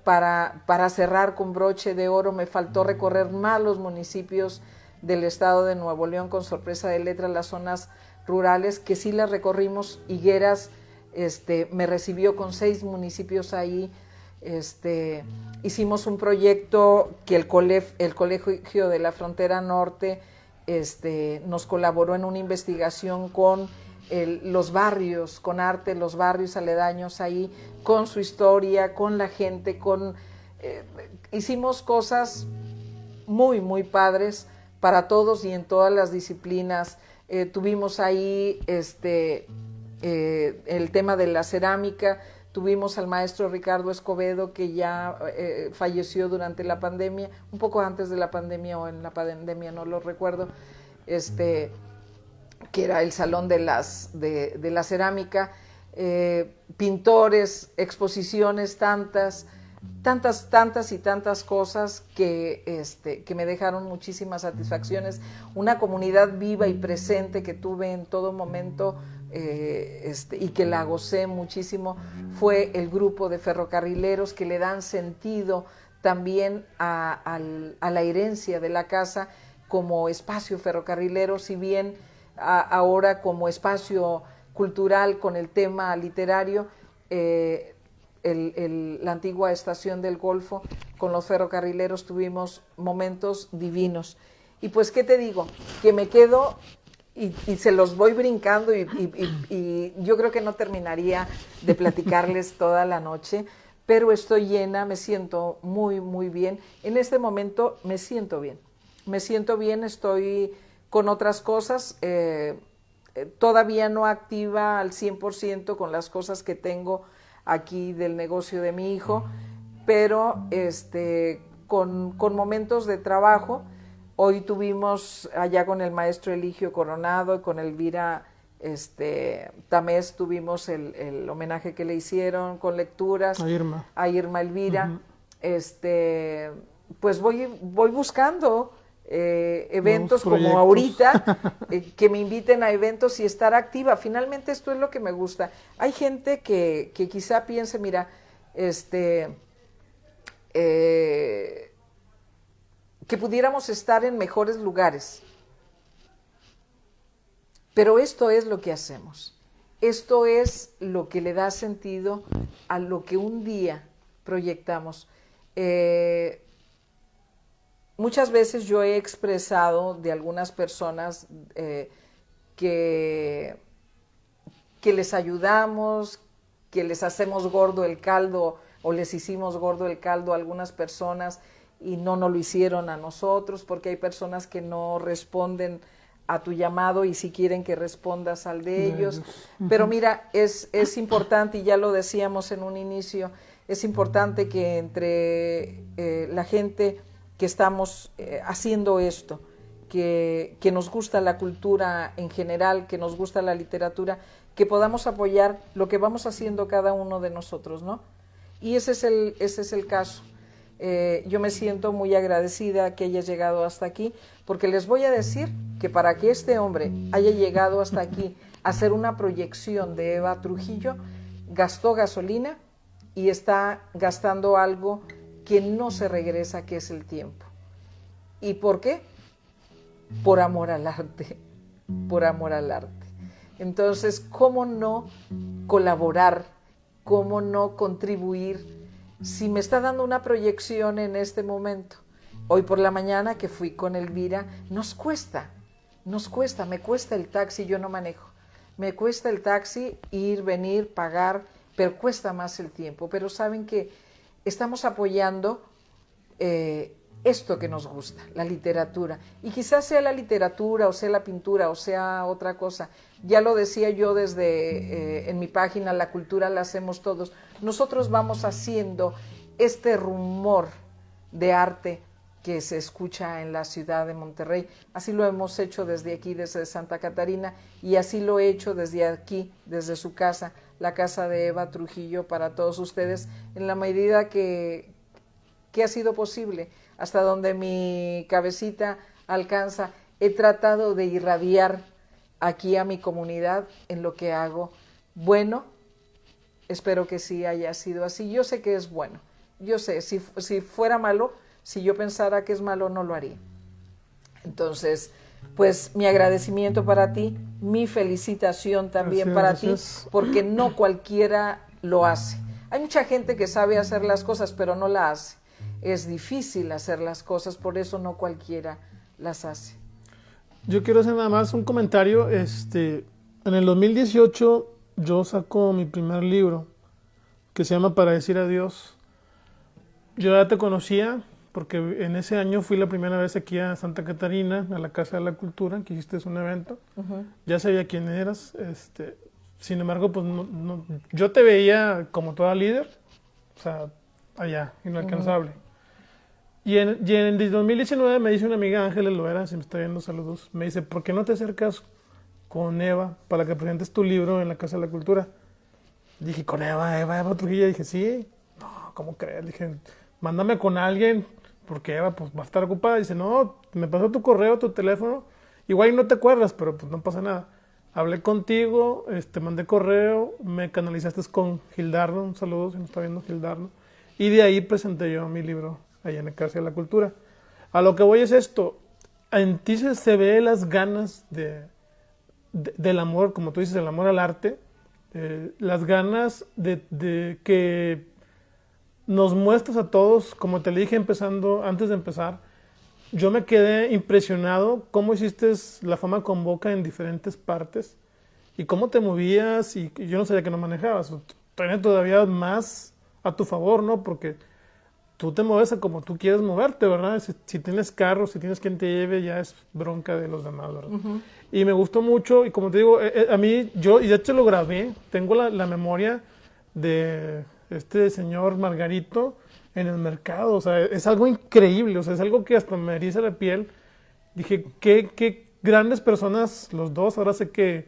para cerrar con broche de oro. Me faltó recorrer más los municipios del estado de Nuevo León, con sorpresa de letras, las zonas rurales, que sí las recorrimos. Higueras me recibió con 6 municipios ahí. Hicimos un proyecto que el Colegio de la Frontera Norte nos colaboró en una investigación con los barrios, con arte, los barrios aledaños ahí, con su historia, con la gente, hicimos cosas muy, muy padres para todos y en todas las disciplinas. Tuvimos ahí el tema de la cerámica. Tuvimos al maestro Ricardo Escobedo, que ya falleció durante la pandemia, un poco antes de la pandemia o en la pandemia, no lo recuerdo, que era el Salón de la Cerámica, pintores, exposiciones, tantas y tantas cosas que me dejaron muchísimas satisfacciones. Una comunidad viva y presente que tuve en todo momento, y que la gocé muchísimo, fue el grupo de ferrocarrileros, que le dan sentido también a la herencia de la casa como espacio ferrocarrilero, si bien ahora como espacio cultural con el tema literario. La antigua estación del Golfo, con los ferrocarrileros tuvimos momentos divinos. Y pues, ¿qué te digo? Que me quedo y se los voy brincando y yo creo que no terminaría de platicarles toda la noche, pero estoy llena, me siento muy, muy bien. En este momento me siento bien, estoy con otras cosas, todavía no activa al 100% con las cosas que tengo aquí del negocio de mi hijo, pero con momentos de trabajo. Hoy tuvimos allá con el maestro Eligio Coronado y con Elvira Tamés, tuvimos el homenaje que le hicieron con lecturas a Irma Elvira. Pues voy buscando eventos como ahorita, que me inviten a eventos y estar activa. Finalmente esto es lo que me gusta. Hay gente que quizá piense, mira, que pudiéramos estar en mejores lugares, pero esto es lo que hacemos, esto es lo que le da sentido a lo que un día proyectamos. Muchas veces yo he expresado de algunas personas que les ayudamos, que les hacemos gordo el caldo o les hicimos gordo el caldo a algunas personas y no nos lo hicieron a nosotros, porque hay personas que no responden a tu llamado y si quieren que respondas al de ellos. Pero mira, es importante, y ya lo decíamos en un inicio, es importante que entre la gente que estamos haciendo esto, que nos gusta la cultura en general, que nos gusta la literatura, que podamos apoyar lo que vamos haciendo cada uno de nosotros, ¿no? Y ese es el caso. Yo me siento muy agradecida que hayas llegado hasta aquí, porque les voy a decir que para que este hombre haya llegado hasta aquí a hacer una proyección de Eva Trujillo, gastó gasolina y está gastando algo que no se regresa, que es el tiempo. ¿Y por qué? Por amor al arte, por amor al arte. Entonces, ¿cómo no colaborar? ¿Cómo no contribuir? Si me está dando una proyección en este momento, hoy por la mañana que fui con Elvira, nos cuesta, me cuesta el taxi, yo no manejo, me cuesta el taxi, ir, venir, pagar, pero cuesta más el tiempo. Pero saben que estamos apoyando esto que nos gusta, la literatura, y quizás sea la literatura, o sea la pintura, o sea otra cosa. Ya lo decía yo desde en mi página, la cultura la hacemos todos. Nosotros vamos haciendo este rumor de arte que se escucha en la ciudad de Monterrey. Así lo hemos hecho desde aquí, desde Santa Catarina, y así lo he hecho desde aquí, desde su casa, la casa de Eva Trujillo, para todos ustedes, en la medida que ha sido posible, hasta donde mi cabecita alcanza. He tratado de irradiar aquí a mi comunidad en lo que hago. Bueno, espero que sí haya sido así. Yo sé que es bueno. Yo sé, si fuera malo, si yo pensara que es malo, no lo haría. Entonces, pues mi agradecimiento para ti, mi felicitación también para ti, porque no cualquiera lo hace. Hay mucha gente que sabe hacer las cosas, pero no la hace. Es difícil hacer las cosas, por eso no cualquiera las hace. Yo quiero hacer nada más un comentario. En el 2018 yo saco mi primer libro, que se llama Para decir adiós. Yo ya te conocía, porque en ese año fui la primera vez aquí a Santa Catarina, a la Casa de la Cultura, que hiciste un evento. Ya sabía quién eras. Sin embargo, pues yo te veía como toda líder, o sea, allá, inalcanzable. Y en el 2019 me dice una amiga, Ángeles Loera, si me está viendo, saludos, me dice, ¿por qué no te acercas con Eva para que presentes tu libro en la Casa de la Cultura? Dije, ¿con Eva Trujillo? Dije, sí. No, ¿cómo crees? Dije, mándame con alguien, porque Eva pues va a estar ocupada. Dice, no, me pasó tu correo, tu teléfono, igual no te acuerdas, pero pues no pasa nada. Hablé contigo, mandé correo, me canalizaste con Gildardo, un saludo si me está viendo Gildardo, y de ahí presenté yo mi libro allá en la Casa de la Cultura. A lo que voy es esto, en ti se ve las ganas del amor, como tú dices, el amor al arte, las ganas de que nos muestras a todos, como te le dije antes de empezar, yo me quedé impresionado cómo hiciste La Fama Convoca en diferentes partes y cómo te movías, y yo no sabía que no manejabas, tenía todavía más a tu favor, ¿no? Porque tú te mueves a como tú quieres moverte, ¿verdad? Si tienes carro, si tienes quien te lleve, ya es bronca de los demás, ¿verdad? Y me gustó mucho, y como te digo, a mí, y de hecho lo grabé, tengo la memoria de este señor Margarito en el mercado, o sea, es algo increíble, o sea, es algo que hasta me eriza la piel. Dije, qué grandes personas los dos. Ahora sé que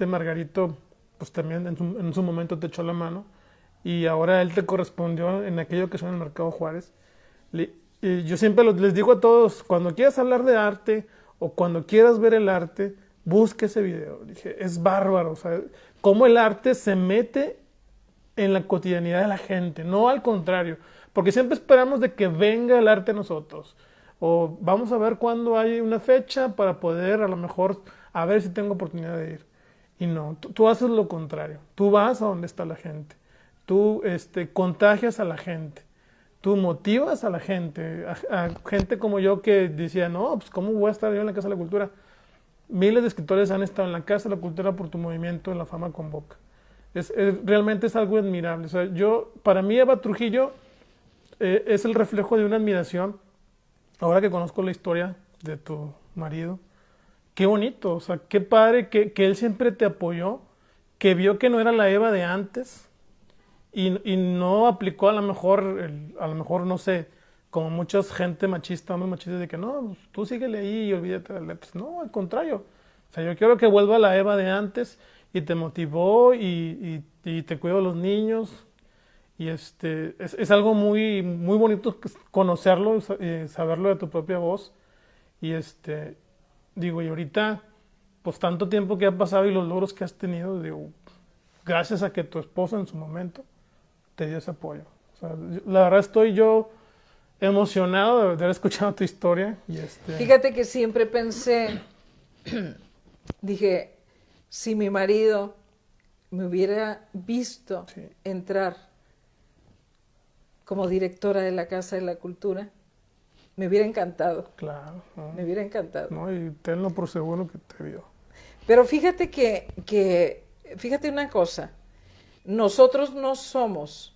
Margarito, pues también en su momento te echó la mano, y ahora él te correspondió en aquello que son el Mercado Juárez. Y yo siempre les digo a todos, cuando quieras hablar de arte o cuando quieras ver el arte, busque ese video. Dije, es bárbaro, o sea, cómo el arte se mete en la cotidianidad de la gente, no al contrario, porque siempre esperamos de que venga el arte a nosotros, o vamos a ver cuándo hay una fecha para poder a lo mejor a ver si tengo oportunidad de ir. Y no, tú haces lo contrario, tú vas a donde está la gente, tú contagias a la gente, tú motivas a la gente, a gente como yo que decía, no, pues cómo voy a estar yo en la Casa de la Cultura. Miles de escritores han estado en la Casa de la Cultura por tu movimiento en La Fama Convoca. Realmente es algo admirable. O sea, para mí Eva Trujillo es el reflejo de una admiración. Ahora que conozco la historia de tu marido, qué bonito, o sea, qué padre que él siempre te apoyó, que vio que no era la Eva de antes y no aplicó a lo mejor, no sé, como mucha gente machista, hombres machistas, de que no, pues, tú síguele ahí y olvídate de la pues, no, al contrario. O sea, yo quiero que vuelva la Eva de antes y te motivó y te cuidó a los niños. Y es algo muy, muy bonito conocerlo, saberlo de tu propia voz. Y digo, y ahorita, pues tanto tiempo que ha pasado y los logros que has tenido, digo, gracias a que tu esposo en su momento te dio ese apoyo. O sea, la verdad estoy yo emocionado de haber escuchado tu historia. Y Fíjate que siempre pensé, dije, si mi marido me hubiera visto sí, entrar como directora de la Casa de la Cultura, me hubiera encantado. claro, ¿no? Me hubiera encantado. No, y tenlo por seguro que te vio. Pero fíjate fíjate una cosa, nosotros no somos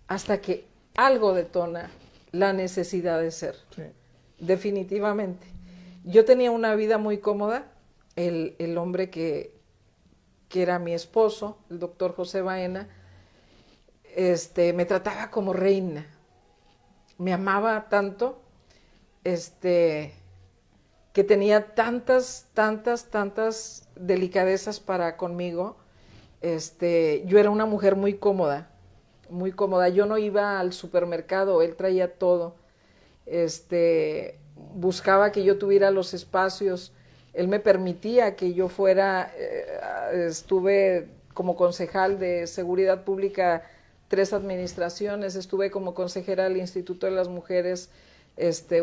hasta que algo detona la necesidad de ser, Sí, definitivamente. Yo tenía una vida muy cómoda, el hombre que era mi esposo, el doctor José Baena, me trataba como reina, me amaba tanto, que tenía tantas delicadezas para conmigo. Yo era una mujer muy cómoda, muy cómoda. Yo no iba al supermercado, él traía todo. Buscaba que yo tuviera los espacios. Él me permitía que yo fuera, estuve como concejal de Seguridad Pública 3 administraciones, estuve como consejera del Instituto de las Mujeres,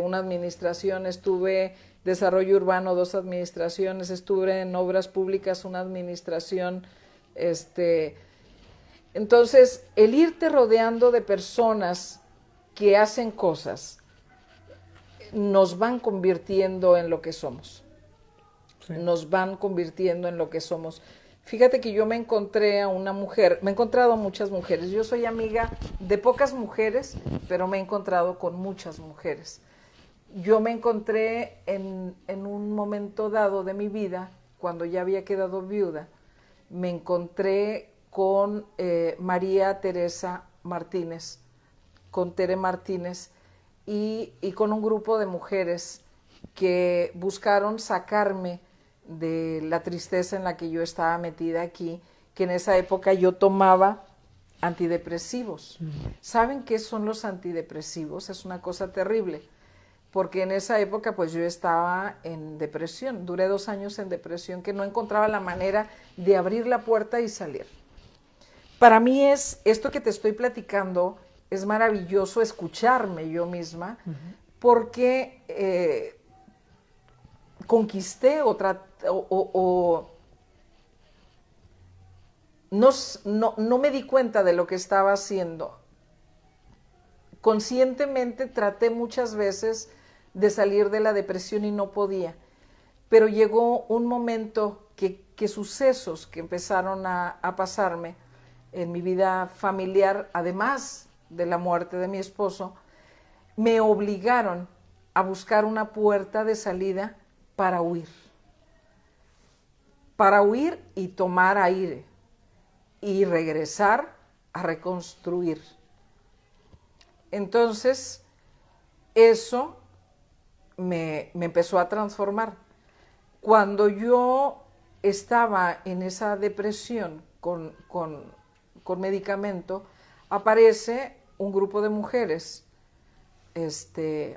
una administración, estuve Desarrollo Urbano 2 administraciones, estuve en Obras Públicas una administración. Entonces, el irte rodeando de personas que hacen cosas nos van convirtiendo en lo que somos. Sí. Nos van convirtiendo en lo que somos. Fíjate que yo me encontré a una mujer, me he encontrado a muchas mujeres. Yo soy amiga de pocas mujeres, pero me he encontrado con muchas mujeres. Yo me encontré en un momento dado de mi vida, cuando ya había quedado viuda, me encontré con María Teresa Martínez, con Tere Martínez, y con un grupo de mujeres que buscaron sacarme de la tristeza en la que yo estaba metida aquí, que en esa época yo tomaba antidepresivos. ¿Saben qué son los antidepresivos? Es una cosa terrible, porque en esa época pues yo estaba en depresión, duré 2 años en depresión, que no encontraba la manera de abrir la puerta y salir. Para mí esto que te estoy platicando, es maravilloso escucharme yo misma, porque conquisté no me di cuenta de lo que estaba haciendo. Conscientemente traté muchas veces de salir de la depresión y no podía, pero llegó un momento que sucesos que empezaron a pasarme en mi vida familiar, además de la muerte de mi esposo, me obligaron a buscar una puerta de salida para huir y tomar aire y regresar a reconstruir. Entonces, eso me empezó a transformar. Cuando yo estaba en esa depresión con medicamento, aparece un grupo de mujeres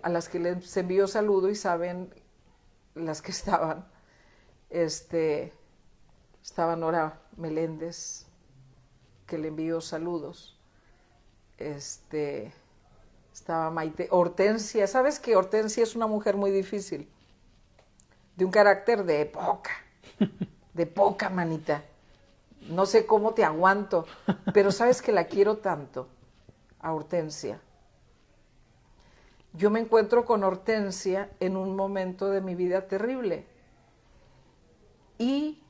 a las que les envío saludo y saben las que estaban. Estaba Nora Meléndez, que le envío saludos. Estaba Maite, Hortensia. ¿Sabes que Hortensia es una mujer muy difícil? De un carácter de poca manita. No sé cómo te aguanto, pero sabes que la quiero tanto, a Hortensia. Yo me encuentro con Hortensia en un momento de mi vida terrible y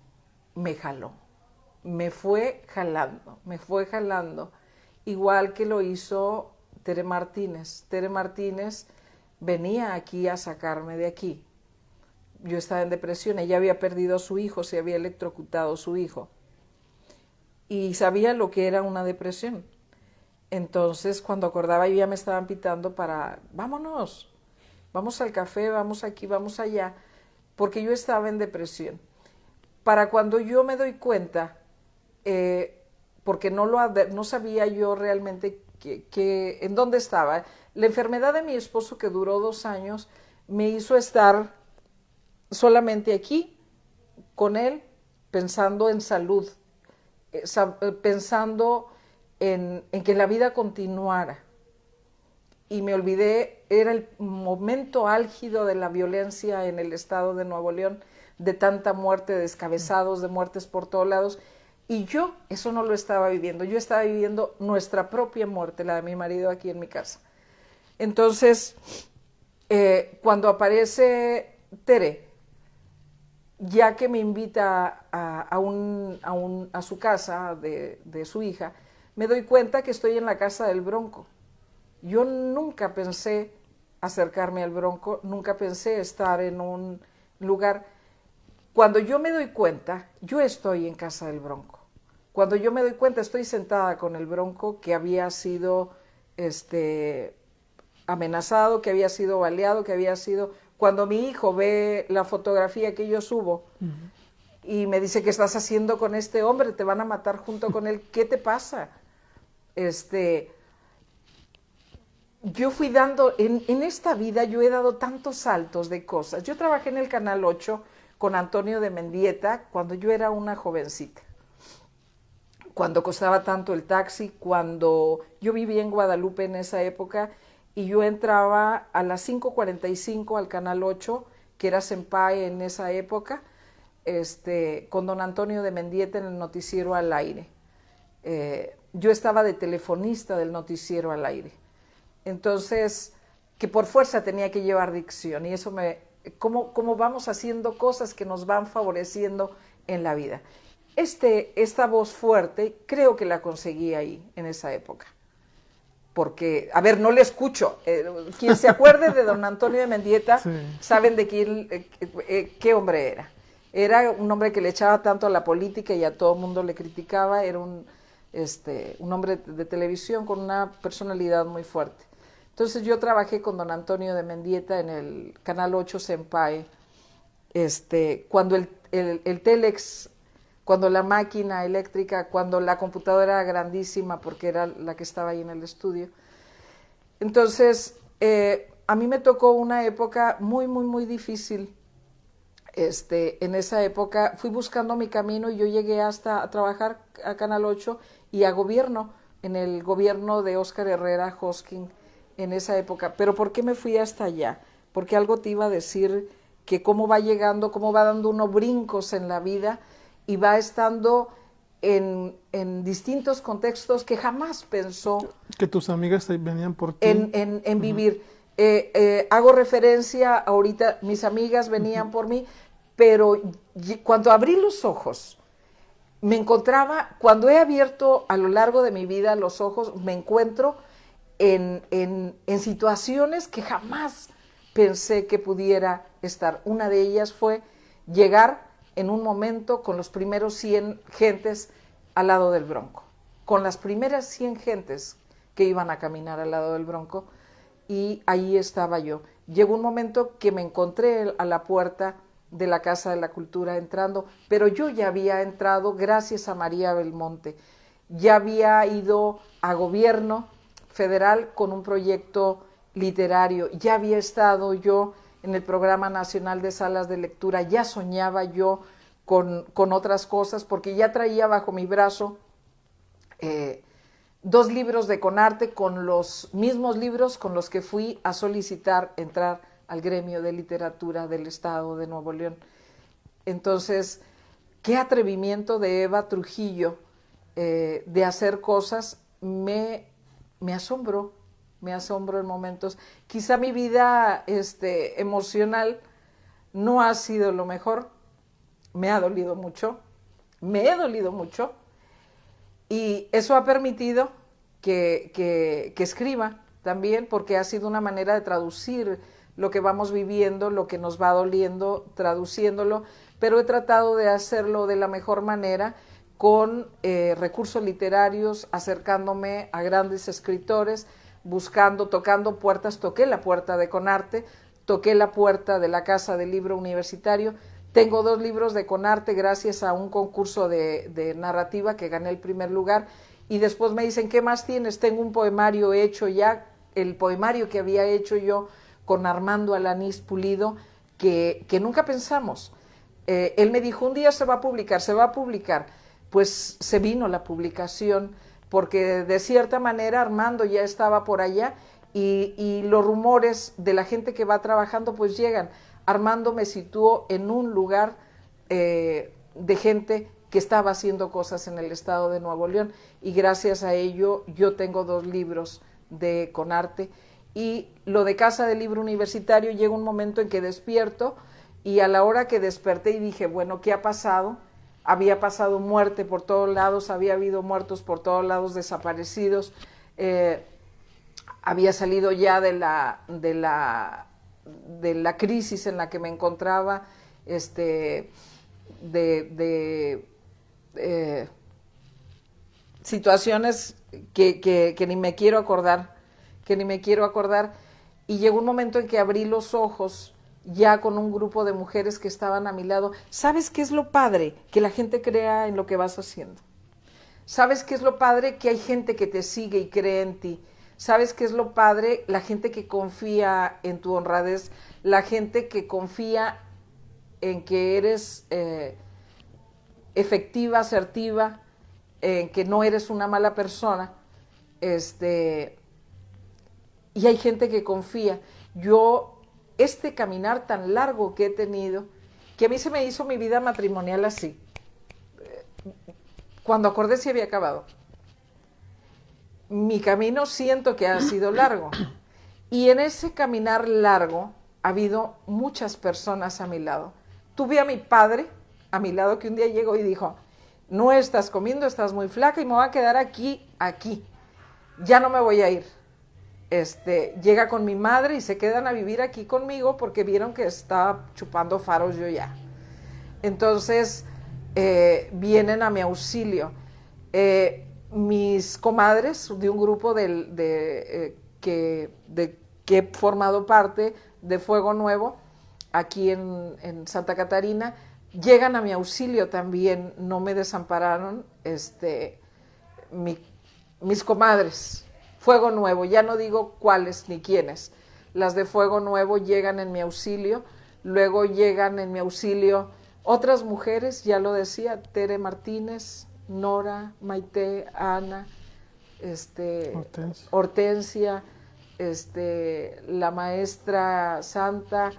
me jaló, me fue jalando, igual que lo hizo Tere Martínez. Tere Martínez venía aquí a sacarme de aquí. Yo estaba en depresión, ella había perdido a su hijo, se había electrocutado su hijo. Y sabía lo que era una depresión. Entonces, cuando acordaba, yo ya me estaban pitando para, vámonos, vamos al café, vamos aquí, vamos allá, porque yo estaba en depresión. Para cuando yo me doy cuenta, porque no sabía yo realmente en dónde estaba, la enfermedad de mi esposo, que duró 2 años, me hizo estar solamente aquí, con él, pensando en salud, pensando en que la vida continuara. Y me olvidé, era el momento álgido de la violencia en el estado de Nuevo León, de tanta muerte, de descabezados, de muertes por todos lados. Y yo eso no lo estaba viviendo, yo estaba viviendo nuestra propia muerte, la de mi marido aquí en mi casa. Entonces, cuando aparece Tere, ya que me invita a su casa de su hija, me doy cuenta que estoy en la casa del Bronco. Yo nunca pensé acercarme al Bronco, nunca pensé estar en un lugar. Cuando yo me doy cuenta, yo estoy en casa del Bronco. Cuando yo me doy cuenta, estoy sentada con el Bronco, que había sido amenazado, que había sido baleado, que había sido... Cuando mi hijo ve la fotografía que yo subo y me dice, ¿qué estás haciendo con este hombre? Te van a matar junto con él. ¿Qué te pasa? Yo fui dando, en esta vida yo he dado tantos saltos de cosas. Yo trabajé en el Canal 8 con Antonio de Mendieta cuando yo era una jovencita. Cuando costaba tanto el taxi, cuando yo vivía en Guadalupe en esa época, y yo entraba a las 5:45 al Canal 8, que era Senpai en esa época, con don Antonio de Mendieta en el noticiero Al Aire. Yo estaba de telefonista del noticiero Al Aire. Entonces, que por fuerza tenía que llevar dicción, y eso cómo vamos haciendo cosas que nos van favoreciendo en la vida. Esta voz fuerte creo que la conseguí ahí, en esa época. Porque, a ver, no le escucho. Quien se acuerde de don Antonio de Mendieta, sí, saben de qué hombre era. Era un hombre que le echaba tanto a la política y a todo el mundo le criticaba. Era un hombre de televisión con una personalidad muy fuerte. Entonces yo trabajé con don Antonio de Mendieta en el Canal 8 Senpai, cuando el Telex, cuando la máquina eléctrica, cuando la computadora era grandísima, porque era la que estaba ahí en el estudio. Entonces, a mí me tocó una época muy, muy, muy difícil. En esa época fui buscando mi camino y yo llegué hasta a trabajar a Canal 8 y a gobierno, en el gobierno de Óscar Herrera Hosking en esa época. Pero ¿por qué me fui hasta allá? Porque algo te iba a decir, que cómo va llegando, cómo va dando uno brincos en la vida y va estando en distintos contextos que jamás pensó. Que tus amigas venían por ti. En vivir. Hago referencia, ahorita mis amigas venían por mí, pero cuando abrí los ojos, me encontraba, cuando he abierto a lo largo de mi vida los ojos, me encuentro en situaciones que jamás pensé que pudiera estar. Una de ellas fue llegar en un momento con los primeros 100 gentes al lado del Bronco, con las primeras 100 gentes que iban a caminar al lado del Bronco, y ahí estaba yo. Llegó un momento que me encontré a la puerta de la Casa de la Cultura entrando, pero yo ya había entrado gracias a María Belmonte, ya había ido a gobierno federal con un proyecto literario, ya había estado yo en el Programa Nacional de Salas de Lectura, ya soñaba yo con otras cosas, porque ya traía bajo mi brazo 2 libros de Conarte, con los mismos libros con los que fui a solicitar entrar al gremio de literatura del estado de Nuevo León. Entonces, qué atrevimiento de Eva Trujillo de hacer cosas, me asombró en momentos. Quizá mi vida emocional no ha sido lo mejor, me he dolido mucho, y eso ha permitido que escriba, también, porque ha sido una manera de traducir lo que vamos viviendo, lo que nos va doliendo, traduciéndolo, pero he tratado de hacerlo de la mejor manera, con recursos literarios, acercándome a grandes escritores, buscando, tocando puertas. Toqué la puerta de Conarte, toqué la puerta de la Casa del Libro Universitario. Tengo 2 libros de Conarte gracias a un concurso de narrativa que gané el primer lugar, y después me dicen, ¿qué más tienes? Tengo un poemario hecho ya, el poemario que había hecho yo con Armando Alanís Pulido, que nunca pensamos. Él me dijo, un día se va a publicar, se va a publicar. Pues se vino la publicación, porque de cierta manera Armando ya estaba por allá, y los rumores de la gente que va trabajando pues llegan. Armando me situó en un lugar de gente que estaba haciendo cosas en el estado de Nuevo León, y gracias a ello yo tengo 2 libros de Conarte. Y lo de Casa del Libro Universitario, llega un momento en que despierto, y a la hora que desperté y dije, bueno, ¿qué ha pasado? Había pasado muerte por todos lados, había habido muertos por todos lados, desaparecidos, había salido ya de la crisis en la que me encontraba, situaciones que ni me quiero acordar, y llegó un momento en que abrí los ojos ya con un grupo de mujeres que estaban a mi lado. ¿Sabes qué es lo padre? Que la gente crea en lo que vas haciendo. ¿Sabes qué es lo padre? Que hay gente que te sigue y cree en ti. ¿Sabes qué es lo padre? La gente que confía en tu honradez, la gente que confía en que eres efectiva, asertiva, en que no eres una mala persona, y hay gente que confía. Yo, este caminar tan largo que he tenido, que a mí se me hizo mi vida matrimonial así, cuando acordé si había acabado. Mi camino siento que ha sido largo, y en ese caminar largo ha habido muchas personas a mi lado. Tuve a mi padre a mi lado, que un día llegó y dijo, no estás comiendo, estás muy flaca y me voy a quedar aquí, ya no me voy a ir. Llega con mi madre y se quedan a vivir aquí conmigo porque vieron que estaba chupando faros yo ya. Entonces vienen a mi auxilio. Mis comadres de un grupo que he formado parte, de Fuego Nuevo, aquí en Santa Catarina, llegan a mi auxilio también, no me desampararon. Mis comadres, Fuego Nuevo, ya no digo cuáles ni quiénes, las de Fuego Nuevo llegan en mi auxilio. Luego llegan en mi auxilio otras mujeres, ya lo decía, Tere Martínez, Nora, Maite, Ana, Hortensia, la maestra Santa,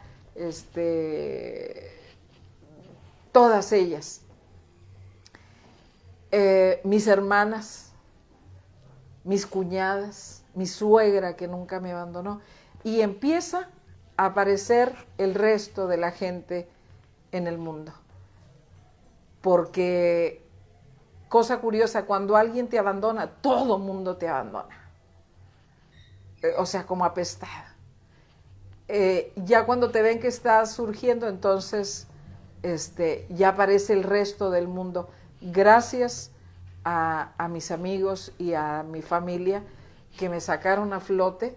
todas ellas, mis hermanas, mis cuñadas, mi suegra que nunca me abandonó, y empieza a aparecer el resto de la gente en el mundo. Porque, cosa curiosa, cuando alguien te abandona, todo mundo te abandona. O sea, como apestada. Ya cuando te ven que estás surgiendo, entonces ya aparece el resto del mundo. Gracias a mis amigos y a mi familia que me sacaron a flote,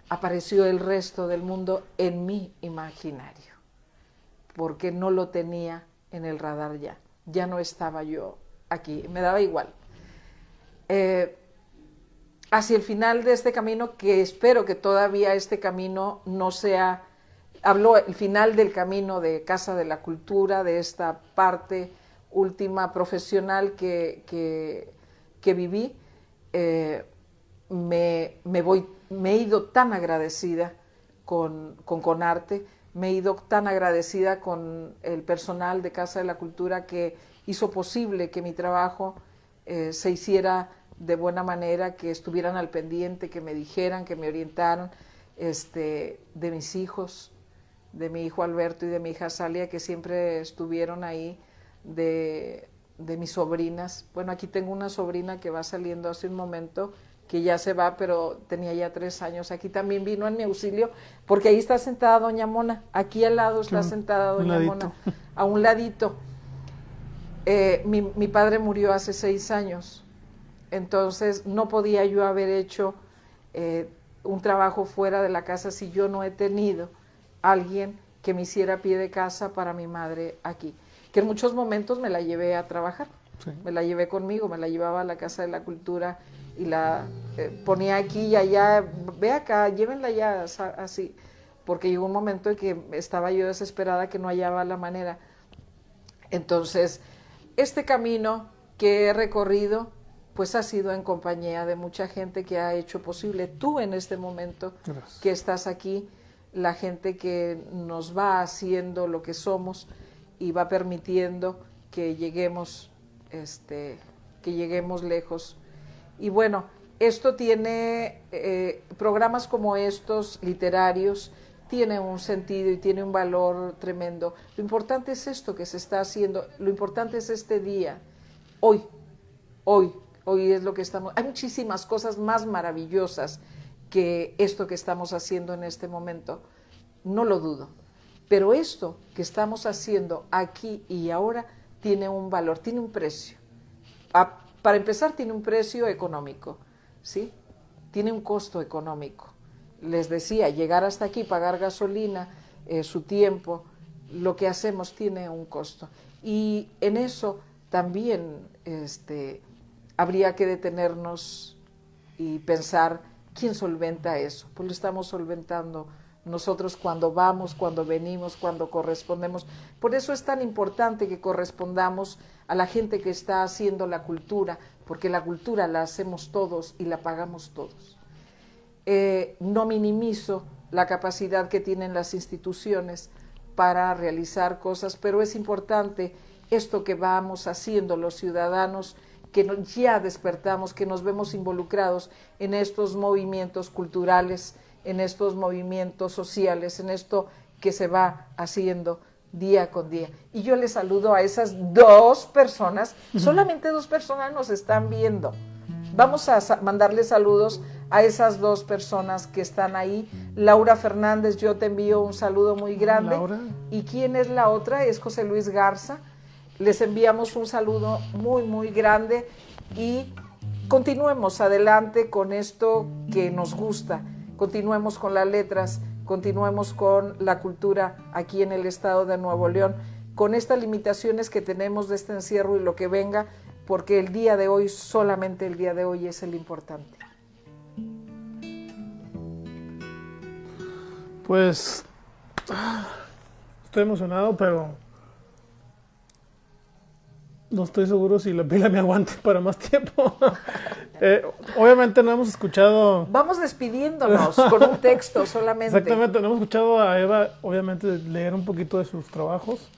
apareció el resto del mundo en mi imaginario, porque no lo tenía en el radar ya no estaba yo aquí, me daba igual. Hacia el final de este camino, que espero que todavía este camino no sea, hablo el final del camino de Casa de la Cultura, de esta parte última profesional que viví, me he ido tan agradecida con Conarte, me he ido tan agradecida con el personal de Casa de la Cultura que hizo posible que mi trabajo se hiciera de buena manera, que estuvieran al pendiente, que me dijeran, que me orientaron, de mis hijos, de mi hijo Alberto y de mi hija Salia, que siempre estuvieron ahí, de mis sobrinas. Bueno, aquí tengo una sobrina que va saliendo hace un momento, que ya se va, pero tenía ya 3 años. Aquí también vino en mi auxilio, porque ahí está sentada doña Mona, aquí al lado está sentada doña Mona, a un ladito. Mi padre murió hace 6 años, entonces no podía yo haber hecho un trabajo fuera de la casa si yo no he tenido alguien que me hiciera pie de casa para mi madre aquí, que en muchos momentos me la llevé a trabajar, sí. Me la llevé conmigo, me la llevaba a la Casa de la Cultura y la ponía aquí y allá, ve acá, llévenla ya, así, porque llegó un momento en que estaba yo desesperada que no hallaba la manera. Entonces, este camino que he recorrido, pues ha sido en compañía de mucha gente que ha hecho posible, tú en este momento, gracias, que estás aquí, la gente que nos va haciendo lo que somos y va permitiendo que lleguemos lejos. Y bueno, esto tiene, programas como estos, literarios, tiene un sentido y tiene un valor tremendo. Lo importante es esto que se está haciendo, lo importante es este día, hoy es lo que estamos, hay muchísimas cosas más maravillosas que esto que estamos haciendo en este momento, no lo dudo, pero esto que estamos haciendo aquí y ahora tiene un valor, tiene un precio. Para empezar, tiene un precio económico, ¿sí? Tiene un costo económico. Les decía, llegar hasta aquí, pagar gasolina, su tiempo, lo que hacemos tiene un costo. Y en eso también habría que detenernos y pensar, ¿quién solventa eso? Pues lo estamos solventando nosotros cuando vamos, cuando venimos, cuando correspondemos. Por eso es tan importante que correspondamos a la gente que está haciendo la cultura, porque la cultura la hacemos todos y la pagamos todos. No minimizo la capacidad que tienen las instituciones para realizar cosas, pero es importante esto que vamos haciendo los ciudadanos, que ya despertamos, que nos vemos involucrados en estos movimientos culturales, en estos movimientos sociales, en esto que se va haciendo día con día. Y yo les saludo a esas 2 personas, solamente 2 personas nos están viendo. Vamos a mandarle saludos a esas 2 personas que están ahí. Laura Fernández, yo te envío un saludo muy grande. Laura. ¿Y quién es la otra? Es José Luis Garza. Les enviamos un saludo muy, muy grande y continuemos adelante con esto que nos gusta. Continuemos con las letras, continuemos con la cultura aquí en el estado de Nuevo León, con estas limitaciones que tenemos de este encierro y lo que venga, porque el día de hoy, solamente el día de hoy es el importante. Pues estoy emocionado, pero no estoy seguro si la pila me aguante para más tiempo. Obviamente no hemos escuchado... Vamos despidiéndonos con un texto solamente. Exactamente, no hemos escuchado a Eva, obviamente, leer un poquito de sus trabajos.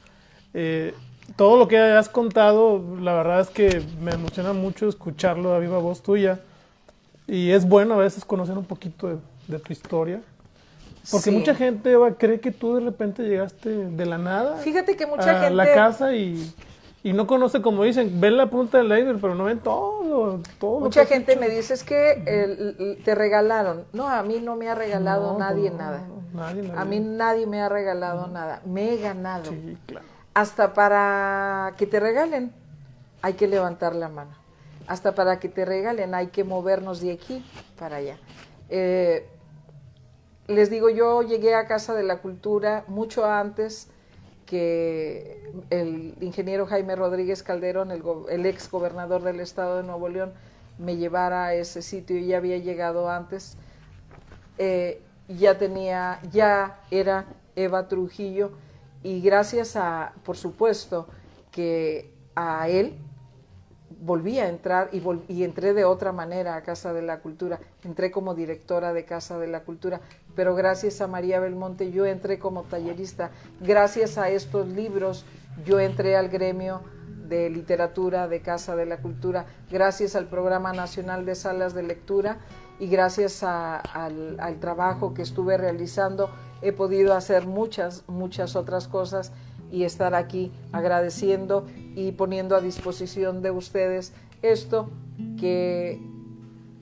Todo lo que has contado, la verdad es que me emociona mucho escucharlo a viva voz tuya. Y es bueno a veces conocer un poquito de tu historia. Porque sí, mucha gente, Eva, cree que tú de repente llegaste de la nada. Fíjate que mucha gente... a la casa y no conoce, como dicen, ven la punta del iceberg, pero no ven todo. Mucha gente me dice, es que te regalaron. No, a mí no me ha regalado nadie nada. Nadie. A mí nadie me ha regalado nada. Me he ganado. Sí, claro. Hasta para que te regalen hay que levantar la mano. Hasta para que te regalen hay que movernos de aquí para allá. Les digo, yo llegué a Casa de la Cultura mucho antes que el ingeniero Jaime Rodríguez Calderón, el ex gobernador del estado de Nuevo León, me llevara a ese sitio. Y ya había llegado antes. Ya era Eva Trujillo, y gracias a, por supuesto, que a él volví a entrar y entré de otra manera a Casa de la Cultura. Entré como directora de Casa de la Cultura, pero gracias a María Belmonte yo entré como tallerista. Gracias a estos libros yo entré al gremio de literatura de Casa de la Cultura, gracias al Programa Nacional de Salas de Lectura y gracias al trabajo que estuve realizando he podido hacer muchas otras cosas y estar aquí agradeciendo y poniendo a disposición de ustedes esto que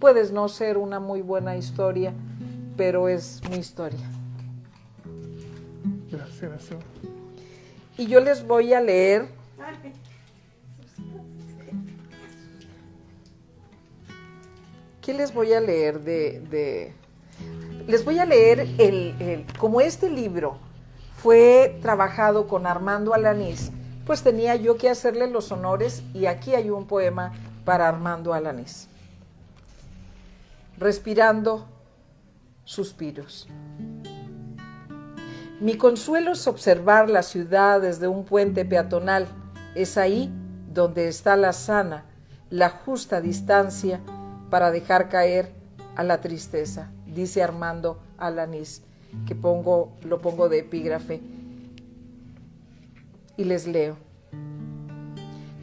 Puedes no ser una muy buena historia, pero es mi historia. Gracias. Y yo les voy a leer ¿qué les voy a leer les voy a leer como este libro fue trabajado con Armando Alanís, pues tenía yo que hacerle los honores, y aquí hay un poema para Armando Alanís. Respirando suspiros. Mi consuelo es observar la ciudad desde un puente peatonal. Es ahí donde está la sana, la justa distancia para dejar caer a la tristeza, dice Armando Alanís, que lo pongo de epígrafe. Y les leo.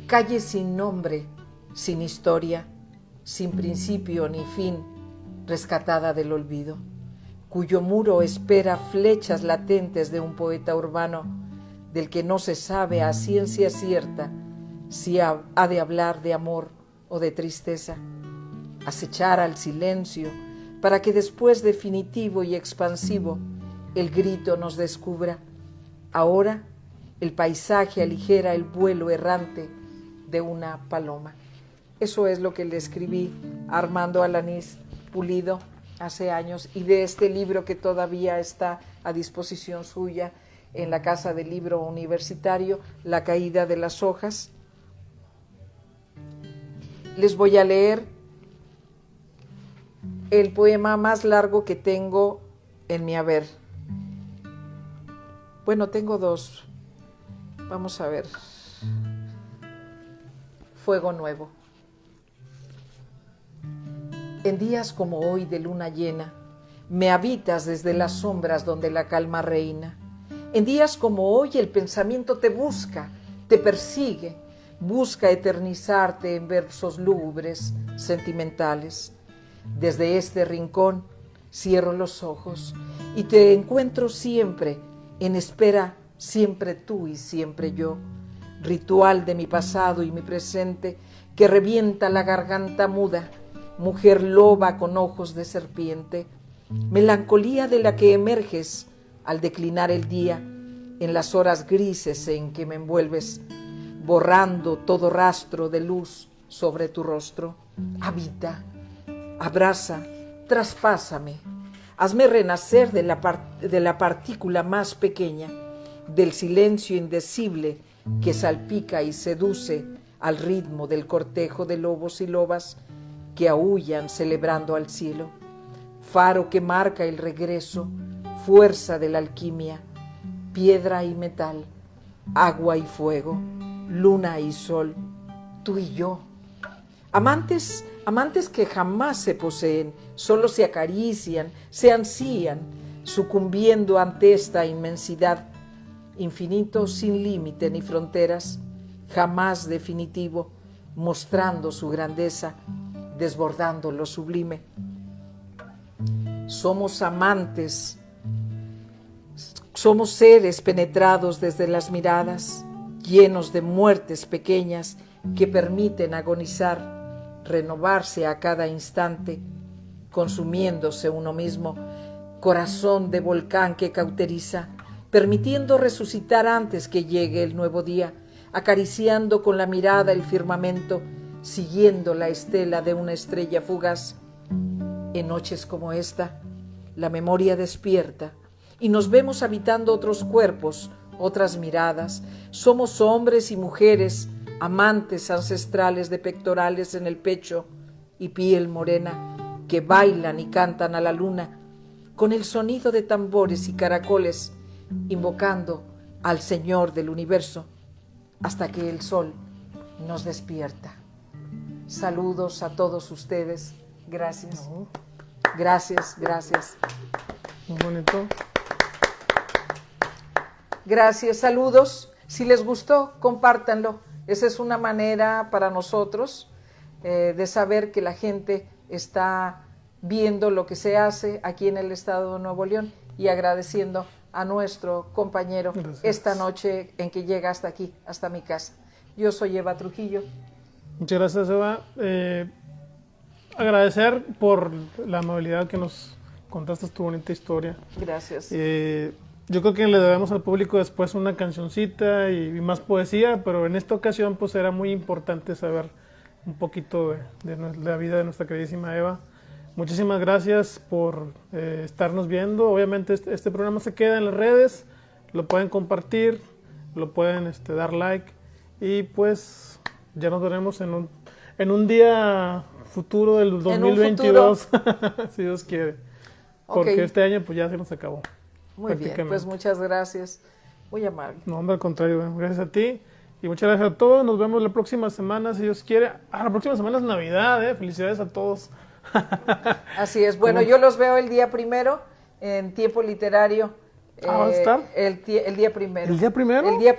Calle sin nombre, sin historia, sin principio ni fin, rescatada del olvido, cuyo muro espera flechas latentes de un poeta urbano, del que no se sabe a ciencia cierta si ha de hablar de amor o de tristeza, acechar al silencio para que después definitivo y expansivo el grito nos descubra. Ahora el paisaje aligera el vuelo errante de una paloma. Eso es lo que le escribí a Armando Alanís Pulido hace años, y de este libro que todavía está a disposición suya en la Casa del Libro Universitario, La caída de las hojas. Les voy a leer el poema más largo que tengo en mi haber. Bueno, tengo dos. Vamos a ver. Fuego nuevo. En días como hoy de luna llena, me habitas desde las sombras donde la calma reina. En días como hoy el pensamiento te busca, te persigue, busca eternizarte en versos lúgubres, sentimentales. Desde este rincón cierro los ojos y te encuentro siempre, en espera, siempre tú y siempre yo. Ritual de mi pasado y mi presente que revienta la garganta muda, mujer loba con ojos de serpiente, melancolía de la que emerges al declinar el día, en las horas grises en que me envuelves, borrando todo rastro de luz sobre tu rostro. Habita, abraza, traspásame, hazme renacer de la partícula más pequeña, del silencio indecible que salpica y seduce al ritmo del cortejo de lobos y lobas que aúllan celebrando al cielo. Faro que marca el regreso, fuerza de la alquimia, piedra y metal, agua y fuego, luna y sol, tú y yo. Amantes que jamás se poseen, solo se acarician, se ansían, sucumbiendo ante esta inmensidad, infinito sin límite ni fronteras, jamás definitivo, mostrando su grandeza, desbordando lo sublime. Somos amantes, somos seres penetrados desde las miradas, llenos de muertes pequeñas que permiten agonizar, renovarse a cada instante, consumiéndose uno mismo, corazón de volcán que cauteriza, permitiendo resucitar antes que llegue el nuevo día, acariciando con la mirada el firmamento, siguiendo la estela de una estrella fugaz. En noches como esta, la memoria despierta y nos vemos habitando otros cuerpos, otras miradas. Somos hombres y mujeres, amantes ancestrales de pectorales en el pecho y piel morena, que bailan y cantan a la luna, con el sonido de tambores y caracoles, invocando al Señor del universo, hasta que el sol nos despierta. Saludos a todos ustedes. Gracias. Gracias. Muy bonito. Gracias, saludos. Si les gustó, compártanlo. Esa es una manera para nosotros de saber que la gente está viendo lo que se hace aquí en el estado de Nuevo León, y agradeciendo a nuestro compañero esta noche en que llega hasta aquí, hasta mi casa. Yo soy Eva Trujillo. Muchas gracias, Eva. agradecer por la amabilidad que nos contaste tu bonita historia. Gracias. Yo creo que le debemos al público después una cancioncita y más poesía, pero en esta ocasión pues era muy importante saber un poquito de la vida de nuestra queridísima Eva. Muchísimas gracias por estarnos viendo. Obviamente este programa se queda en las redes, lo pueden compartir, lo pueden dar like y pues ya nos veremos en un día futuro del 2022, si Dios quiere, porque este año pues ya se nos acabó. Muy bien, pues muchas gracias, muy amable. No, hombre, al contrario, gracias a ti y muchas gracias a todos. Nos vemos la próxima semana, si Dios quiere. La próxima semana es Navidad, felicidades a todos. Así es, bueno, yo los veo el día 1 en Tiempo Literario. ¿Va a estar? El día 1. ¿El día 1? El día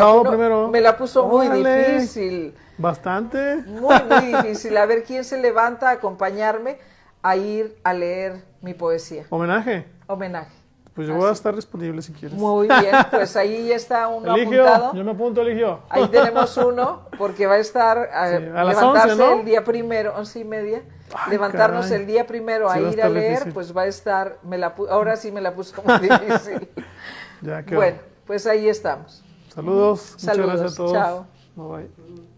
1. Me la puso muy difícil. Bastante. Muy difícil. A ver quién se levanta a acompañarme a ir a leer mi poesía. ¿Homenaje? Homenaje. Pues yo voy a estar disponible si quieres. Muy bien, pues ahí está uno Eligio, apuntado. yo me apunto, Eligio. Ahí tenemos uno, porque va a estar a levantarse 11, ¿no? el día 1, 11:30. Ay, levantarnos caray. el día 1 a Sí, ir a leer, difícil. pues va a estar, ahora sí me la puso muy difícil. Ya quedó. Bueno, pues ahí estamos. Saludos. Saludos. Muchas gracias a todos. Chao. Bye bye.